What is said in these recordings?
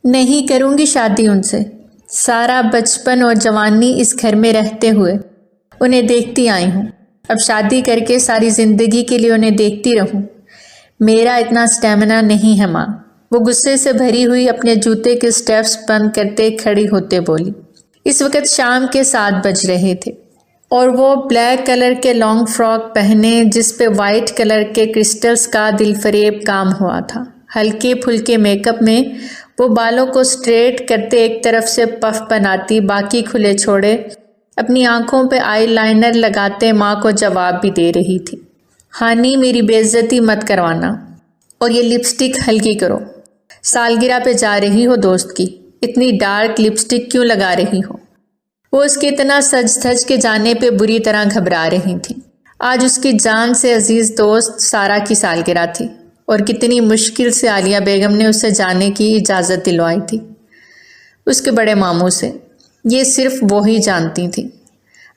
نہیں کروں گی شادی ان سے۔ سارا بچپن اور جوانی اس گھر میں رہتے ہوئے انہیں دیکھتی آئی ہوں، اب شادی کر کے ساری زندگی کے لیے انہیں دیکھتی رہوں؟ میرا اتنا سٹیمنا نہیں ہے ماں۔ وہ غصے سے بھری ہوئی اپنے جوتے کے سٹیپس بند کرتے کھڑی ہوتے بولی۔ اس وقت شام کے 7 بج رہے تھے اور وہ بلیک کلر کے لانگ فراک پہنے جس پہ وائٹ کلر کے کرسٹلز کا دل فریب کام ہوا تھا۔ ہلکے پھلکے میک اپ میں وہ بالوں کو سٹریٹ کرتے ایک طرف سے پف بناتی، باقی کھلے چھوڑے اپنی آنکھوں پہ آئی لائنر لگاتے ماں کو جواب بھی دے رہی تھی۔ ہانی میری بے عزتی مت کروانا، اور یہ لپسٹک ہلکی کرو۔ سالگرہ پہ جا رہی ہو دوست کی، اتنی ڈارک لپسٹک کیوں لگا رہی ہو؟ وہ اس کے اتنا سج دھج کے جانے پہ بری طرح گھبرا رہی تھی۔ آج اس کی جان سے عزیز دوست سارا کی سالگرہ تھی اور کتنی مشکل سے عالیہ بیگم نے اسے جانے کی اجازت دلوائی تھی اس کے بڑے ماموں سے۔ یہ صرف وہی جانتی تھی۔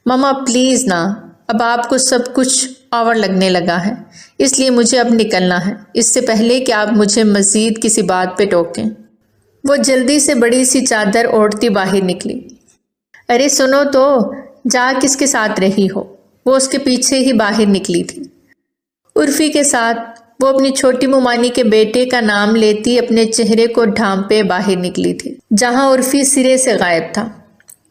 ماما پلیز نا، اب آپ کو سب کچھ آور لگنے لگا ہے، اس لیے مجھے اب نکلنا ہے، اس سے پہلے کہ آپ مجھے مزید کسی بات پہ ٹوکیں۔ وہ جلدی سے بڑی سی چادر اوڑھتی باہر نکلی۔ ارے سنو تو، جا کس کے ساتھ رہی ہو؟ وہ اس کے پیچھے ہی باہر نکلی تھی۔ عرفی کے ساتھ۔ وہ اپنی چھوٹی ممانی کے بیٹے کا نام لیتی اپنے چہرے کو ڈھانپے باہر نکلی تھی، جہاں عرفی سرے سے غائب تھا۔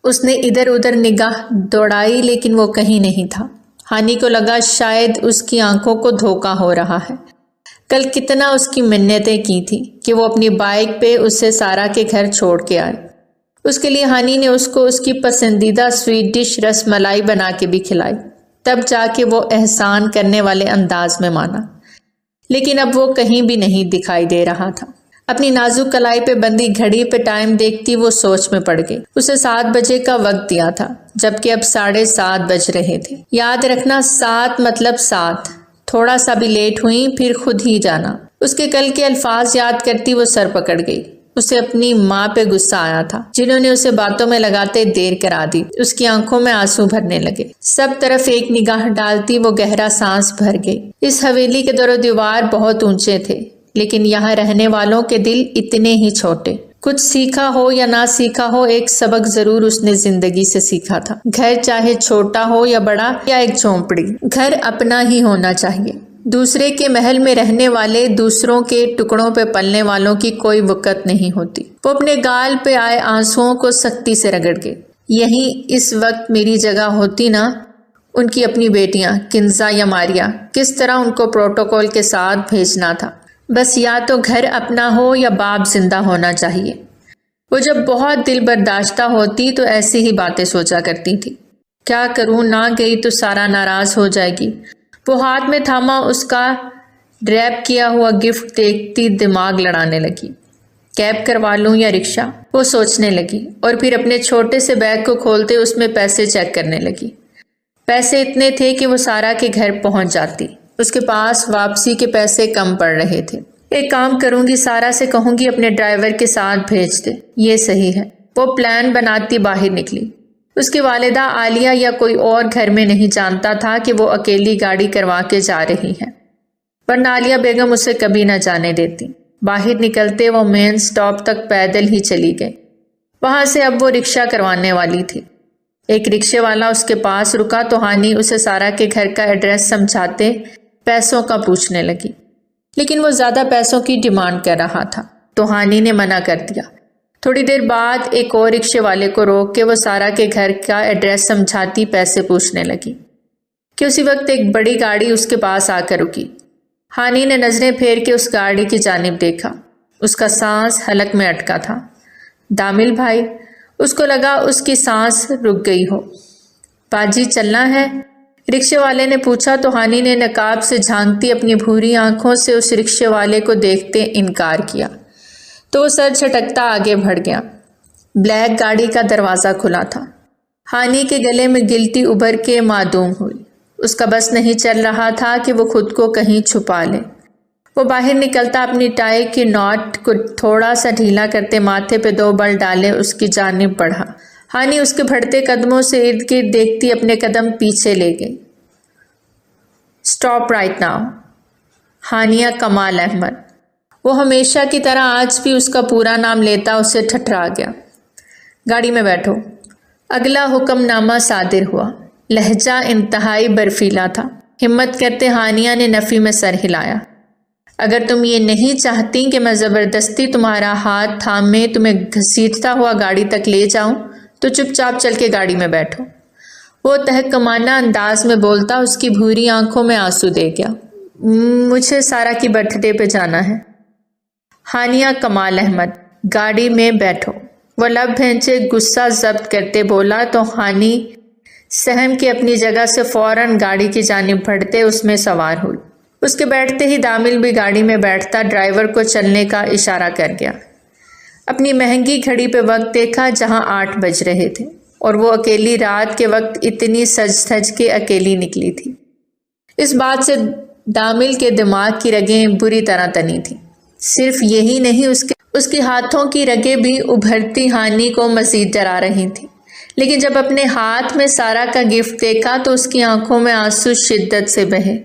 اس نے ادھر ادھر نگاہ دوڑائی لیکن وہ کہیں نہیں تھا۔ ہانی کو لگا شاید اس کی آنکھوں کو دھوکا ہو رہا ہے۔ کل کتنا اس کی منتیں کی تھی کہ وہ اپنی بائک پہ اسے سارا کے گھر چھوڑ کے آئے۔ اس کے لیے ہانی نے اس کو اس کی پسندیدہ سویٹ ڈش رس ملائی بنا کے بھی کھلائی، تب جا کے وہ احسان کرنے والے انداز میں مانا۔ لیکن اب وہ کہیں بھی نہیں دکھائی دے رہا تھا۔ اپنی نازک کلائی پہ بندی گھڑی پہ ٹائم دیکھتی وہ سوچ میں پڑ گئی۔ اسے 7 بجے کا وقت دیا تھا جبکہ اب 7:30 بج رہے تھے۔ یاد رکھنا 7 مطلب 7، تھوڑا سا بھی لیٹ ہوئی پھر خود ہی جانا۔ اس کے کل کے الفاظ یاد کرتی وہ سر پکڑ گئی۔ اسے اپنی ماں پہ غصہ آیا تھا جنہوں نے اسے باتوں میں لگاتے دیر کرا دی۔ اس کی آنکھوں میں آنسو بھرنے لگے۔ سب طرف ایک نگاہ ڈالتی وہ گہرا سانس بھر گئی۔ اس حویلی کے در و دیوار بہت اونچے تھے لیکن یہاں رہنے والوں کے دل اتنے ہی چھوٹے۔ کچھ سیکھا ہو یا نہ سیکھا ہو، ایک سبق ضرور اس نے زندگی سے سیکھا تھا۔ گھر چاہے چھوٹا ہو یا بڑا یا ایک جھونپڑی، گھر اپنا ہی ہونا چاہیے۔ دوسرے کے محل میں رہنے والے، دوسروں کے ٹکڑوں پہ پلنے والوں کی کوئی وقت نہیں ہوتی۔ وہ اپنے گال پہ آئے آنسوؤں کو سختی سے رگڑ گئی۔ یہیں اس وقت میری جگہ ہوتی نا، ان کی اپنی بیٹیاں کنزا یا ماریا، کس طرح ان کو پروٹوکول کے ساتھ بھیجنا تھا۔ بس یا تو گھر اپنا ہو یا باپ زندہ ہونا چاہیے۔ وہ جب بہت دل برداشتہ ہوتی تو ایسی ہی باتیں سوچا کرتی تھی۔ کیا کروں، نہ گئی تو سارا ناراض ہو جائے گی۔ وہ ہاتھ میں تھاما اس کا ریپ کیا ہوا گفٹ دیکھتی دماغ لڑانے لگی۔ کیب کروا لوں یا رکشہ، وہ سوچنے لگی اور پھر اپنے چھوٹے سے بیگ کو کھولتے اس میں پیسے چیک کرنے لگی۔ پیسے اتنے تھے کہ وہ سارا کے گھر پہنچ جاتی۔ اس کے پاس واپسی کے پیسے کم پڑ رہے تھے۔ ایک کام کروں گی، سارا سے کہوں گی اپنے ڈرائیور کے ساتھ بھیج دے، یہ صحیح ہے۔ وہ پلان بناتی باہر نکلی۔ اس کی والدہ عالیہ یا کوئی اور گھر میں نہیں جانتا تھا کہ وہ اکیلی گاڑی کروا کے جا رہی ہے، ورنہ عالیہ بیگم اسے کبھی نہ جانے دیتی۔ باہر نکلتے وہ مین سٹاپ تک پیدل ہی چلی گئی۔ وہاں سے اب وہ رکشہ کروانے والی تھی۔ ایک رکشے والا اس کے پاس رکا تو ہانی اسے سارا کے گھر کا ایڈریس سمجھاتے پیسوں کا پوچھنے لگی، لیکن وہ زیادہ پیسوں کی ڈیمانڈ کر رہا تھا تو ہانی نے منع کر دیا۔ تھوڑی دیر بعد ایک اور رکشے والے کو روک کے وہ سارا کے گھر کا ایڈریس سمجھاتی پیسے پوچھنے لگی کہ اسی وقت ایک بڑی گاڑی اس کے پاس آ کر رکی۔ ہانی نے نظریں پھیر کے اس گاڑی کی جانب دیکھا۔ اس کا سانس حلق میں اٹکا تھا۔ دامل بھائی، اس کو لگا اس کی سانس رک گئی ہو۔ باجی چلنا ہے؟ رکشے والے نے پوچھا تو ہانی نے نقاب سے جھانکتی اپنی بھوری آنکھوں سے اس رکشے والے کو دیکھتے انکار کیا تو وہ سر جھٹکتا آگے بڑھ گیا۔ بلیک گاڑی کا دروازہ کھلا تھا۔ ہانی کے گلے میں گلٹی ابھر کے معدوم ہوئی۔ اس کا بس نہیں چل رہا تھا کہ وہ خود کو کہیں چھپا لے۔ وہ باہر نکلتا اپنی ٹائی کی ناٹ کو تھوڑا سا ڈھیلا کرتے ماتھے پہ 2 بل ڈالے اس کی جانب بڑھا۔ ہانی اس کے بڑھتے قدموں سے ارد گرد دیکھتی اپنے قدم پیچھے لے گئی۔ Stop right now. Haniya Kamal Ahmed. وہ ہمیشہ کی طرح آج بھی اس کا پورا نام لیتا اسے ٹھٹھرا گیا۔ گاڑی میں بیٹھو۔ اگلا حکم نامہ صادر ہوا۔ لہجہ انتہائی برفیلا تھا۔ ہمت کرتے ہانیہ نے نفی میں سر ہلایا۔ اگر تم یہ نہیں چاہتی کہ میں زبردستی تمہارا ہاتھ تھامے تمہیں گھسیٹتا ہوا گاڑی تک لے جاؤں تو چپ چاپ چل کے گاڑی میں بیٹھو۔ وہ تحقمانہ انداز میں بولتا اس کی بھوری آنکھوں میں آنسو دے گیا۔ مجھے سارا کی برتھ ڈے پہ جانا ہے۔ ہانیہ کمال احمد، گاڑی میں بیٹھو۔ وہ لب بھینچے غصہ ضبط کرتے بولا تو ہانی سہم کے اپنی جگہ سے فوراً گاڑی کی جانب بڑھتے اس میں سوار ہوئی۔ اس کے بیٹھتے ہی دامل بھی گاڑی میں بیٹھتا ڈرائیور کو چلنے کا اشارہ کر گیا۔ اپنی مہنگی گھڑی پہ وقت دیکھا جہاں 8 بج رہے تھے، اور وہ اکیلی رات کے وقت اتنی سج دھج کے اکیلی نکلی تھی۔ اس بات سے دامل کے دماغ کی رگیں بری طرح تنی تھیں۔ صرف یہی نہیں، اس کے ہاتھوں کی رگیں بھی ابھرتی ہانی کو مزید ڈرا رہی تھیں۔ لیکن جب اپنے ہاتھ میں سارا کا گفٹ دیکھا تو اس کی آنکھوں میں آنسو شدت سے بہے۔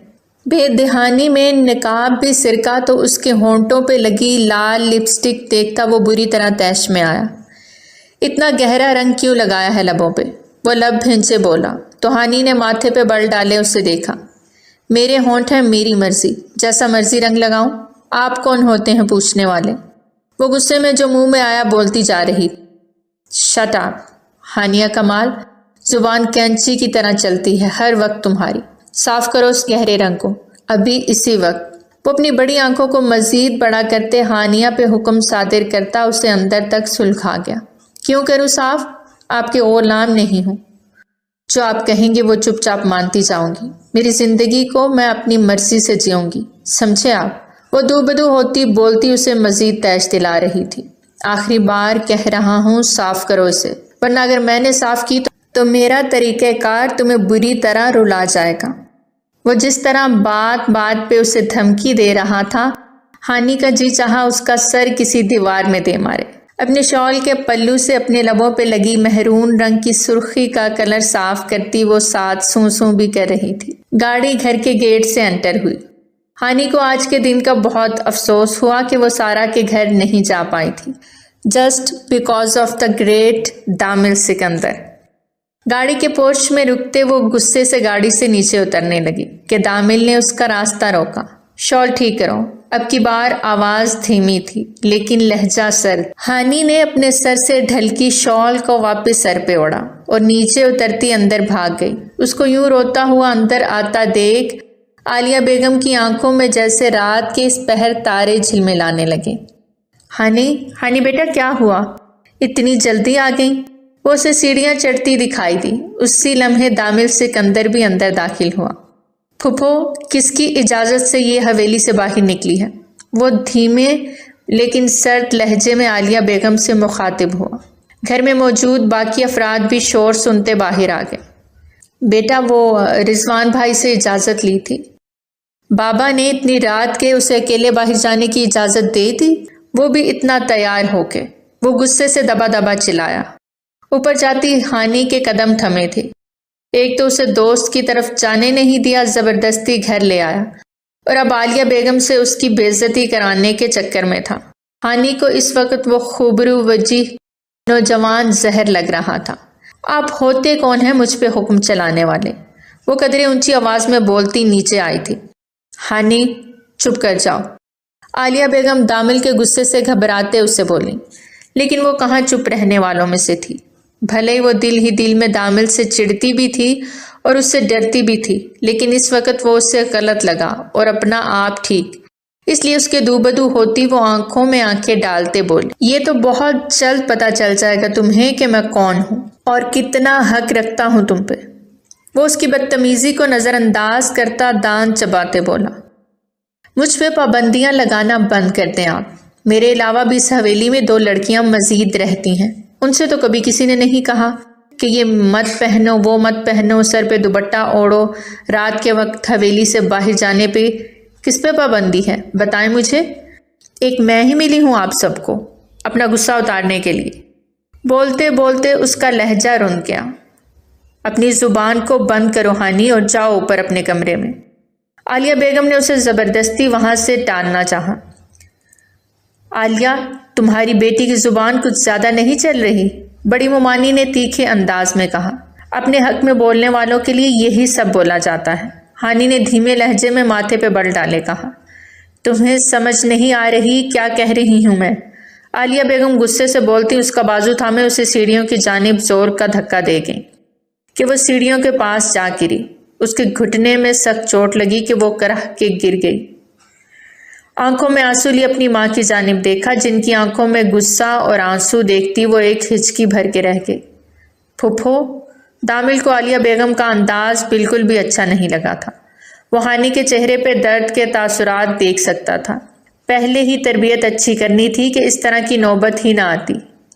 بے دہانی میں نقاب بھی سرکا تو اس کے ہونٹوں پہ لگی لال لپسٹک دیکھتا وہ بری طرح طیش میں آیا۔ اتنا گہرا رنگ کیوں لگایا ہے لبوں پہ؟ وہ لب بھینچے بولا تو ہانی نے ماتھے پہ بل ڈالے اسے دیکھا۔ میرے ہونٹ ہیں، میری مرضی، جیسا مرضی رنگ لگاؤں، آپ کون ہوتے ہیں پوچھنے والے؟ وہ غصے میں جو منہ میں آیا بولتی جا رہی۔ شٹ اپ ہانیہ کمال، زبان کینچی کی طرح چلتی ہے ہر وقت تمہاری۔ صاف کرو اس گہرے رنگ کو ابھی اسی وقت۔ وہ اپنی بڑی آنکھوں کو مزید بڑا کرتے ہانیہ پہ حکم صادر کرتا اسے اندر تک سلگھا گیا۔ کیوں کروں صاف؟ آپ کے غلام نہیں ہوں۔ جو آپ کہیں گے وہ چپ چاپ مانتی جاؤں گی۔ میری زندگی کو میں اپنی مرضی سے جیوں گی، سمجھے آپ؟ وہ دو بدو ہوتی بولتی اسے مزید تیش دلا رہی تھی۔ آخری بار کہہ رہا ہوں صاف کرو اسے، ورنہ اگر میں نے صاف کی تو میرا طریقہ کار تمہیں بری طرح رلا جائے گا۔ وہ جس طرح بات بات پہ اسے دھمکی دے رہا تھا، ہانی کا جی چاہا اس کا سر کسی دیوار میں دے مارے۔ اپنے شال کے پلو سے اپنے لبوں پہ لگی مہرون رنگ کی سرخی کا کلر صاف کرتی وہ ساتھ سوں سوں بھی کر رہی تھی۔ گاڑی گھر کے گیٹ سے انٹر ہوئی۔ ہانی کو آج کے دن کا بہت افسوس ہوا کہ وہ سارا کے گھر نہیں جا پائی تھی، just because of the great Damil Sikandar. گاڑی کے پورچ میں رکتے وہ غصے سے گاڑی سے نیچے اترنے لگی کہ دامل نے اس کا راستہ روکا۔ شال ٹھیک کرو۔ اب کی بار آواز دھیمی تھی لیکن لہجہ سرد۔ ہانی نے اپنے سر سے ڈھلکی شال کو واپس سر پہ اوڑھا اور نیچے اترتی اندر بھاگ گئی۔ اس کو یوں روتا ہوا اندر آتا دیکھ عالیہ بیگم کی آنکھوں میں جیسے رات کے اس پہر تارے جھلملانے لگے۔ ہانی بیٹا کیا ہوا؟ اتنی جلدی آ گئی؟ وہ اسے سیڑھیاں چڑھتی دکھائی دی۔ اسی لمحے دامل سکندر بھی اندر داخل ہوا۔ پھپھو کس کی اجازت سے یہ حویلی سے باہر نکلی ہے؟ وہ دھیمے لیکن سرد لہجے میں عالیہ بیگم سے مخاطب ہوا۔ گھر میں موجود باقی افراد بھی شور سنتے باہر آ گئے۔ بیٹا وہ رضوان بھائی سے اجازت لی تھی۔ بابا نے اتنی رات کے اسے اکیلے باہر جانے کی اجازت دے دی؟ وہ بھی اتنا تیار ہو کے؟ وہ غصے سے دبا دبا چلایا۔ اوپر جاتی ہانی کے قدم تھمے تھے۔ ایک تو اسے دوست کی طرف جانے نہیں دیا، زبردستی گھر لے آیا، اور اب عالیہ بیگم سے اس کی بے عزتی کرانے کے چکر میں تھا۔ ہانی کو اس وقت وہ خوبرو وجیح نوجوان زہر لگ رہا تھا۔ آپ ہوتے کون ہیں مجھ پہ حکم چلانے والے؟ وہ قدرے اونچی آواز میں بولتی نیچے آئی تھی۔ ہانی چپ کر جاؤ، عالیہ بیگم دامل کے غصے سے گھبراتے اسے بولی، لیکن وہ کہاں چپ رہنے والوں میں سے تھی۔ بھلے ہی وہ دل ہی دل میں دامل سے چڑھتی بھی تھی اور اس سے ڈرتی بھی تھی، لیکن اس وقت وہ اس سے غلط لگا اور اپنا آپ ٹھیک، اس لیے اس کے دو بدو ہوتی وہ آنکھوں میں آنکھیں ڈالتے بولی، یہ تو بہت جلد پتہ چل جائے گا تمہیں کہ میں کون ہوں اور کتنا حق رکھتا ہوں تم پہ۔ وہ اس کی بدتمیزی کو نظر انداز کرتا دان چباتے بولا، مجھ پہ پابندیاں لگانا بند کر دیں آپ۔ میرے علاوہ بھی اس حویلی میں 2 لڑکیاں مزید رہتی ہیں، ان سے تو کبھی کسی نے نہیں کہا کہ یہ مت پہنو وہ مت پہنو، سر پہ دوپٹہ اوڑھو۔ رات کے وقت حویلی سے باہر جانے پہ کس پہ پابندی ہے بتائیں مجھے؟ ایک میں ہی ملی ہوں آپ سب کو اپنا غصہ اتارنے کے لیے۔ بولتے بولتے اس کا لہجہ رن گیا۔ اپنی زبان کو بند کرو ہانی اور جاؤ اوپر اپنے کمرے میں۔ عالیہ بیگم نے اسے زبردستی وہاں سے ٹالنا چاہا۔ عالیہ، تمہاری بیٹی کی زبان کچھ زیادہ نہیں چل رہی؟ بڑی ممانی نے تیکھے انداز میں کہا۔ اپنے حق میں بولنے والوں کے لیے یہی سب بولا جاتا ہے۔ ہانی نے دھیمے لہجے میں ماتھے پہ بل ڈالے کہا۔ تمہیں سمجھ نہیں آ رہی کیا کہہ رہی ہوں میں؟ عالیہ بیگم غصے سے بولتی اس کا بازو تھامے اسے سیڑھیوں کی جانب زور کا دھکا دے گئیں کہ وہ سیڑھیوں کے پاس جا گری۔ اس کے گھٹنے میں سخت چوٹ لگی کہ وہ کرہ کے گر گئی۔ آنکھوں میں آنسو لیے اپنی ماں کی جانب دیکھا، جن کی آنکھوں میں غصہ اور آنسو دیکھتی وہ ایک ہچکی بھر کے رہ گئی۔ پھپھو، دامل کو عالیہ بیگم کا انداز بالکل بھی اچھا نہیں لگا تھا۔ وہ ہانی کے چہرے پہ درد کے تاثرات دیکھ سکتا تھا۔ پہلے ہی تربیت اچھی کرنی تھی کہ اس طرح کی نوبت ہی نہ آتی۔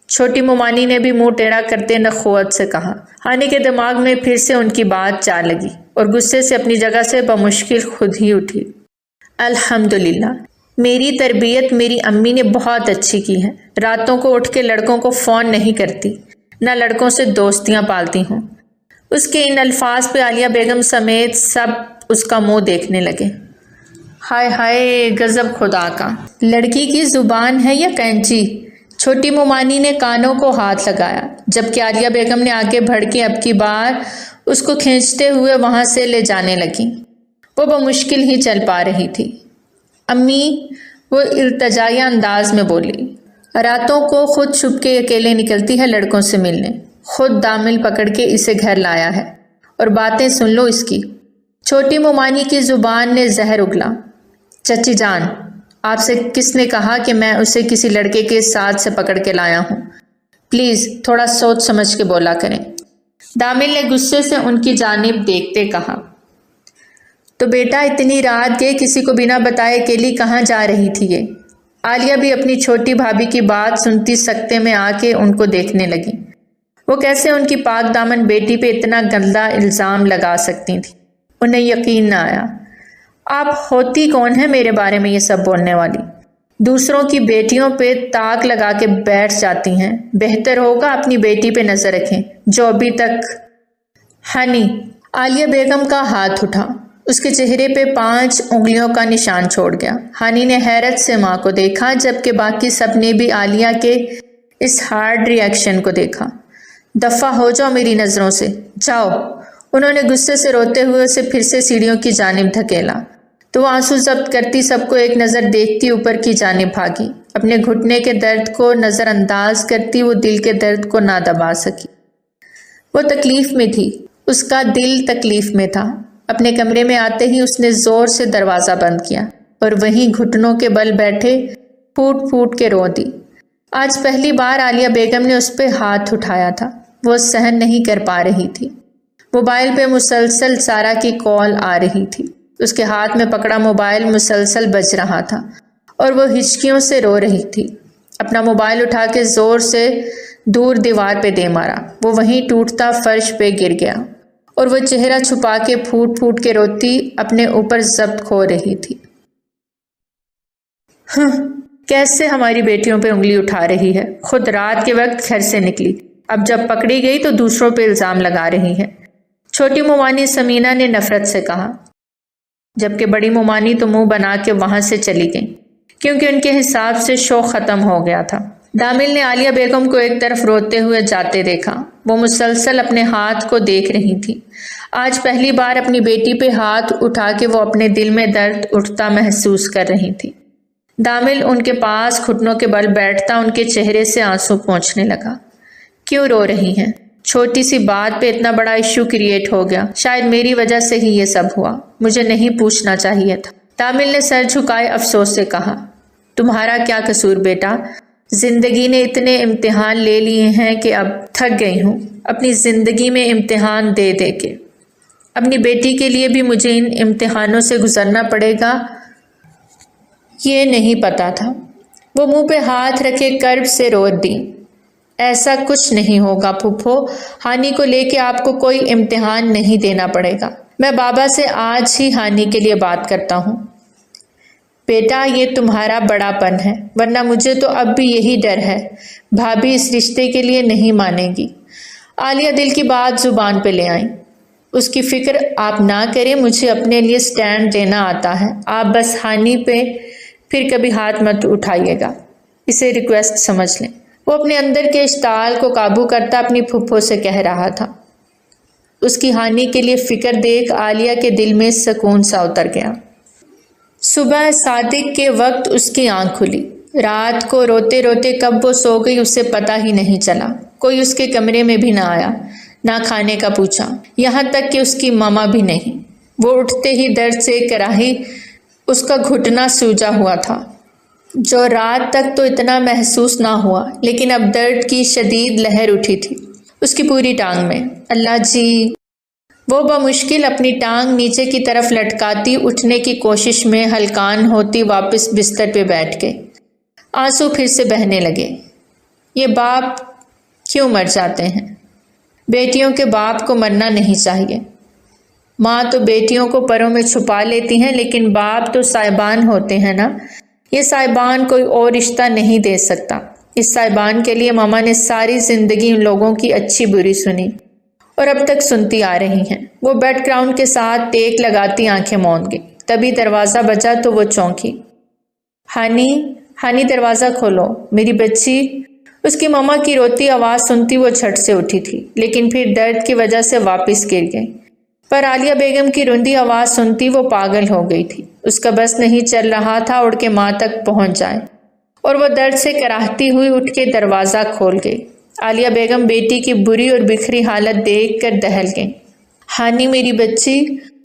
چھوٹی ممانی نے بھی منہ ٹیڑھا کرتے نخوت سے کہا۔ ہانی کے دماغ میں پھر سے ان کی بات جا لگی اور غصے سے اپنی جگہ سے بمشکل خود ہی اٹھی۔ الحمدللہ، میری تربیت میری امی نے بہت اچھی کی ہے۔ راتوں کو اٹھ کے لڑکوں کو فون نہیں کرتی، نہ لڑکوں سے دوستیاں پالتی ہوں۔ اس کے ان الفاظ پہ عالیہ بیگم سمیت سب اس کا منہ دیکھنے لگے۔ ہائے ہائے، غضب خدا کا! لڑکی کی زبان ہے یا کینچی؟ چھوٹی ممانی نے کانوں کو ہاتھ لگایا، جبکہ عالیہ بیگم نے آگے بڑھ کے اب کی بار اس کو کھینچتے ہوئے وہاں سے لے جانے لگی۔ وہ بمشکل ہی چل پا رہی تھی۔ امی، وہ التجائیہ انداز میں بولی، راتوں کو خود چھپ کے اکیلے نکلتی ہے لڑکوں سے ملنے، خود دامل پکڑ کے اسے گھر لایا ہے، اور باتیں سن لو اس کی۔ چھوٹی ممانی کی زبان نے زہر اگلا۔ چچی جان، آپ سے کس نے کہا کہ میں اسے کسی لڑکے کے ساتھ سے پکڑ کے لایا ہوں؟ پلیز تھوڑا سوچ سمجھ کے بولا کریں۔ دامل نے غصے سے ان کی جانب دیکھتے کہا۔ تو بیٹا اتنی رات کے کسی کو بنا بتائے اکیلی کہاں جا رہی تھی یہ؟ عالیہ بھی اپنی چھوٹی بھابھی کی بات سنتی سکتے میں آ کے ان کو دیکھنے لگی۔ وہ کیسے ان کی پاک دامن بیٹی پہ اتنا گندا الزام لگا سکتی تھی؟ انہیں یقین نہ آیا۔ آپ ہوتی کون ہیں میرے بارے میں یہ سب بولنے والی؟ دوسروں کی بیٹیوں پہ تاک لگا کے بیٹھ جاتی ہیں۔ بہتر ہوگا اپنی بیٹی پہ نظر رکھیں جو ابھی تک۔ ہنی، عالیہ بیگم کا ہاتھ اٹھا، اس کے چہرے پہ 5 انگلیوں کا نشان چھوڑ گیا۔ ہانی نے حیرت سے ماں کو دیکھا، جبکہ باقی سب نے بھی عالیہ کے اس ہارڈ ری ایکشن کو دیکھا۔ دفع ہو جاؤ میری نظروں سے، جاؤ۔ انہوں نے غصے سے روتے ہوئے اسے پھر سے سیڑھیوں کی جانب دھکیلا، تو وہ آنسو ضبط کرتی سب کو ایک نظر دیکھتی اوپر کی جانب بھاگی۔ اپنے گھٹنے کے درد کو نظر انداز کرتی وہ دل کے درد کو نہ دبا سکی۔ وہ تکلیف میں تھی، اس کا دل تکلیف میں تھا۔ اپنے کمرے میں آتے ہی اس نے زور سے دروازہ بند کیا اور وہیں گھٹنوں کے بل بیٹھے پھوٹ پھوٹ کے رو دی۔ آج پہلی بار عالیہ بیگم نے اس پہ ہاتھ اٹھایا تھا۔ وہ سہن نہیں کر پا رہی تھی۔ موبائل پہ مسلسل سارا کی کال آ رہی تھی۔ اس کے ہاتھ میں پکڑا موبائل مسلسل بج رہا تھا اور وہ ہچکیوں سے رو رہی تھی۔ اپنا موبائل اٹھا کے زور سے دور دیوار پہ دے مارا۔ وہ وہیں ٹوٹتا فرش پہ گر گیا اور وہ چہرہ چھپا کے پھوٹ پھوٹ کے روتی اپنے اوپر ضبط کھو رہی تھی۔ کیسے ہماری بیٹیوں پہ انگلی اٹھا رہی ہے؟ خود رات کے وقت گھر سے نکلی، اب جب پکڑی گئی تو دوسروں پہ الزام لگا رہی ہے۔ چھوٹی ممانی سمینہ نے نفرت سے کہا، جبکہ بڑی ممانی تو منہ بنا کے وہاں سے چلی گئی، کیونکہ ان کے حساب سے شو ختم ہو گیا تھا۔ دامل نے عالیہ بیگم کو ایک طرف روتے ہوئے جاتے دیکھا۔ وہ مسلسل اپنے ہاتھ کو دیکھ رہی تھی۔ آج پہلی بار اپنی بیٹی پہ ہاتھ اٹھا کے وہ اپنے دل میں درد اٹھتا محسوس کر رہی تھی۔ دامل ان کے پاس گھٹنوں کے بل بیٹھتا ان کے چہرے سے آنسو پہنچنے لگا۔ کیوں رو رہی ہیں؟ چھوٹی سی بات پہ اتنا بڑا ایشو کریٹ ہو گیا۔ شاید میری وجہ سے ہی یہ سب ہوا، مجھے نہیں پوچھنا چاہیے تھا۔ دامل نے سر جھکائے افسوس سے کہا، تمہارا کیا قصور بیٹا؟ زندگی نے اتنے امتحان لے لیے ہیں کہ اب تھک گئی ہوں اپنی زندگی میں امتحان دے دے کے۔ اپنی بیٹی کے لیے بھی مجھے ان امتحانوں سے گزرنا پڑے گا، یہ نہیں پتا تھا۔ وہ منہ پہ ہاتھ رکھے کرب سے رو دی۔ ایسا کچھ نہیں ہوگا پھپھو، ہانی کو لے کے آپ کو کوئی امتحان نہیں دینا پڑے گا۔ میں بابا سے آج ہی ہانی کے لیے بات کرتا ہوں۔ بیٹا یہ تمہارا بڑا پن ہے، ورنہ مجھے تو اب بھی یہی ڈر ہے بھابھی اس رشتے کے لیے نہیں مانے گی۔ عالیہ دل کی بات زبان پہ لے آئیں۔ اس کی فکر آپ نہ کریں، مجھے اپنے لیے سٹینڈ دینا آتا ہے، آپ بس ہانی پہ پھر کبھی ہاتھ مت اٹھائیے گا۔ اسے ریکویسٹ سمجھ لیں۔ وہ اپنے اندر کے اشتعال کو قابو کرتا اپنی پھپھو سے کہہ رہا تھا۔ اس کی ہانی کے لیے فکر دیکھ عالیہ کے دل میں سکون سا اتر گیا۔ صبح صادق کے وقت اس کی آنکھ کھلی۔ رات کو روتے روتے کب وہ سو گئی اسے پتہ ہی نہیں چلا۔ کوئی اس کے کمرے میں بھی نہ آیا، نہ کھانے کا پوچھا، یہاں تک کہ اس کی ماما بھی نہیں۔ وہ اٹھتے ہی درد سے کراہی اس کا گھٹنا سوجا ہوا تھا، جو رات تک تو اتنا محسوس نہ ہوا، لیکن اب درد کی شدید لہر اٹھی تھی اس کی پوری ٹانگ میں۔ اللہ جی! وہ بمشکل اپنی ٹانگ نیچے کی طرف لٹکاتی اٹھنے کی کوشش میں ہلکان ہوتی واپس بستر پہ بیٹھ گئی۔ آنسو پھر سے بہنے لگے۔ یہ باپ کیوں مر جاتے ہیں؟ بیٹیوں کے باپ کو مرنا نہیں چاہیے۔ ماں تو بیٹیوں کو پروں میں چھپا لیتی ہیں، لیکن باپ تو سائبان ہوتے ہیں نا۔ یہ سائبان کوئی اور رشتہ نہیں دے سکتا۔ اس سائبان کے لیے ماما نے ساری زندگی ان لوگوں کی اچھی بری سنی اور اب تک سنتی آ رہی ہیں۔ وہ بیڈ گراؤنڈ کے ساتھ ٹیک لگاتی آنکھیں موند گئی۔ تبھی دروازہ بجا تو وہ چونکی۔ ہانی دروازہ کھولو، میری بچی۔ اس کی ماما کی روتی آواز سنتی وہ جھٹ سے اٹھی تھی، لیکن پھر درد کی وجہ سے واپس گر گئی۔ پر عالیہ بیگم کی روندی آواز سنتی وہ پاگل ہو گئی تھی۔ اس کا بس نہیں چل رہا تھا اڑ کے ماں تک پہنچ جائے، اور وہ درد سے کراہتی ہوئی اٹھ کے دروازہ کھول گئی۔ عالیہ بیگم بیٹی کی بری اور بکھری حالت دیکھ کر دہل گئی۔ ہانی میری بچی!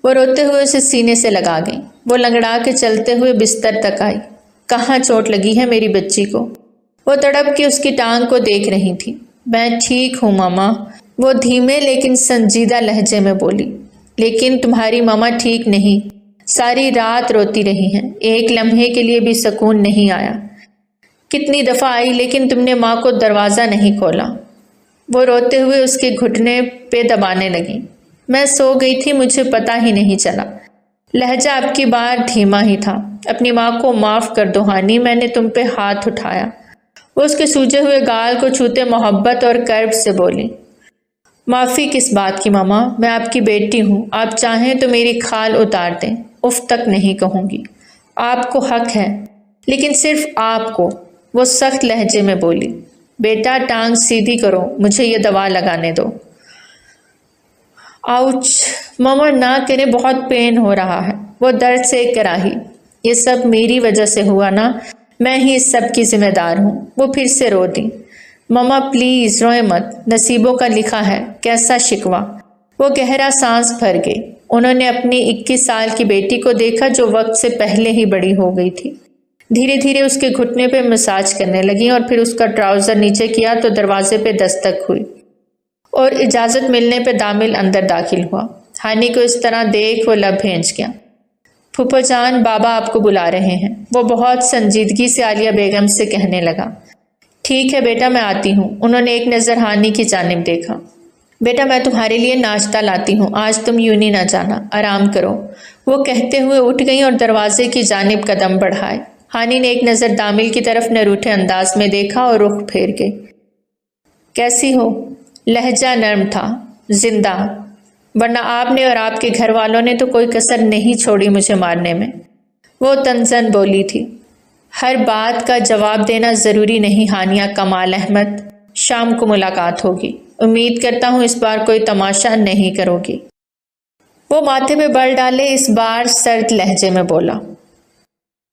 وہ روتے ہوئے اسے سینے سے لگا گئی۔ وہ لنگڑا کے چلتے ہوئے بستر تک آئی۔ کہاں چوٹ لگی ہے میری بچی کو؟ وہ تڑپ کے اس کی ٹانگ کو دیکھ رہی تھی۔ میں ٹھیک ہوں ماما، وہ دھیمے لیکن سنجیدہ لہجے میں بولی۔ لیکن تمہاری ماما ٹھیک نہیں، ساری رات روتی رہی ہیں، ایک لمحے کے لیے بھی سکون نہیں آیا۔ کتنی دفعہ آئی لیکن تم نے ماں کو دروازہ نہیں کھولا۔ وہ روتے ہوئے اس کے گھٹنے پہ دبانے لگی۔ میں سو گئی تھی، مجھے پتہ ہی نہیں چلا۔ لہجہ اب کی بار دھیما ہی تھا۔ اپنی ماں کو معاف کر دو ہانی، میں نے تم پہ ہاتھ اٹھایا۔ وہ اس کے سوجے ہوئے گال کو چھوتے محبت اور کرب سے بولی۔ معافی کس بات کی ماما؟ میں آپ کی بیٹی ہوں، آپ چاہیں تو میری کھال اتار دیں، اف تک نہیں کہوں گی۔ آپ کو حق ہے، لیکن صرف آپ کو، وہ سخت لہجے میں بولی۔ بیٹا ٹانگ سیدھی کرو، مجھے یہ دوا لگانے دو۔ آؤچ! ماما نہ کریں، بہت پین ہو رہا ہے۔ وہ درد سے کراہی۔ یہ سب میری وجہ سے ہوا نا، میں ہی اس سب کی ذمہ دار ہوں۔ وہ پھر سے رو دی۔ ماما پلیز روئے مت، نصیبوں کا لکھا ہے، کیسا شکوہ۔ وہ گہرا سانس بھر گئی۔ انہوں نے اپنی 21 سال کی بیٹی کو دیکھا جو وقت سے پہلے ہی بڑی ہو گئی تھی۔ دھیرے دھیرے اس کے گھٹنے پہ مساج کرنے لگی اور پھر اس کا ٹراؤزر نیچے کیا تو دروازے پہ دستک ہوئی اور اجازت ملنے پہ دامل اندر داخل ہوا۔ ہانی کو اس طرح دیکھ وہ لب بھینچ گیا۔ پھپھو جان، بابا آپ کو بلا رہے ہیں، وہ بہت سنجیدگی سے عالیہ بیگم سے کہنے لگا۔ ٹھیک ہے بیٹا، میں آتی ہوں۔ انہوں نے ایک نظر ہانی کی جانب دیکھا۔ بیٹا میں تمہارے لیے ناشتہ لاتی ہوں، آج تم یوں نہیں نہ جانا، آرام کرو۔ وہ کہتے ہوئے اٹھ گئیں اور دروازے کی جانب قدم بڑھائے۔ ہانی نے ایک نظر دامل کی طرف نہ روٹھے انداز میں دیکھا اور رخ پھیر گئی۔ کیسی ہو؟ لہجہ نرم تھا، زندہ، ورنہ آپ نے اور آپ کے گھر والوں نے تو کوئی کسر نہیں چھوڑی مجھے مارنے میں۔ وہ تنزن بولی تھی۔ ہر بات کا جواب دینا ضروری نہیں ہانیہ کمال احمد، شام کو ملاقات ہوگی، امید کرتا ہوں اس بار کوئی تماشا نہیں کرو گی۔ وہ ماتھے میں بل ڈالے اس بار سرد لہجے میں بولا۔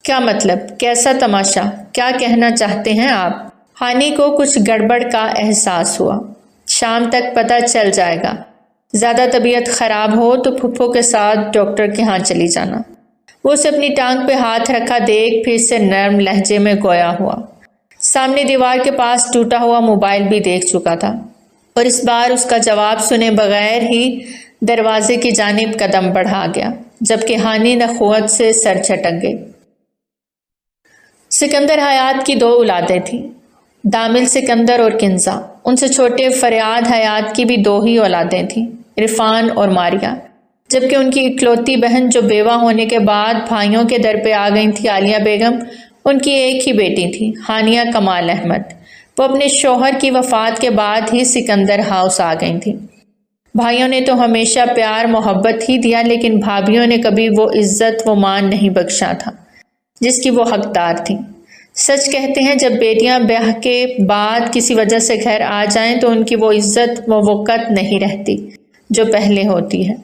کیا مطلب؟ کیسا تماشا؟ کیا کہنا چاہتے ہیں آپ؟ ہانی کو کچھ گڑبڑ کا احساس ہوا۔ شام تک پتہ چل جائے گا، زیادہ طبیعت خراب ہو تو پھپھو کے ساتھ ڈاکٹر کے ہاں چلی جانا۔ وہ اسے اپنی ٹانگ پہ ہاتھ رکھا دیکھ پھر سے نرم لہجے میں گویا ہوا۔ سامنے دیوار کے پاس ٹوٹا ہوا موبائل بھی دیکھ چکا تھا اور اس بار اس کا جواب سنے بغیر ہی دروازے کی جانب قدم بڑھا گیا، جبکہ ہانی نخوت سے سر جھٹک گئی۔ سکندر حیات کی 2 اولادیں تھیں، دامل سکندر اور کنزا۔ ان سے چھوٹے فریاد حیات کی بھی 2 ہی اولادیں تھیں، عرفان اور ماریہ، جبکہ ان کی اکلوتی بہن جو بیوہ ہونے کے بعد بھائیوں کے در پہ آ گئی تھی عالیہ بیگم، ان کی ایک ہی بیٹی تھی ہانیہ کمال احمد۔ وہ اپنے شوہر کی وفات کے بعد ہی سکندر ہاؤس آ گئی تھیں۔ بھائیوں نے تو ہمیشہ پیار محبت ہی دیا، لیکن بھابھیوں نے کبھی وہ عزت و مان نہیں بخشا تھا جس کی وہ حقدار تھیں۔ سچ کہتے ہیں جب بیٹیاں بیاہ کے بعد کسی وجہ سے گھر آ جائیں تو ان کی وہ عزت و وقت نہیں رہتی جو پہلے ہوتی ہے۔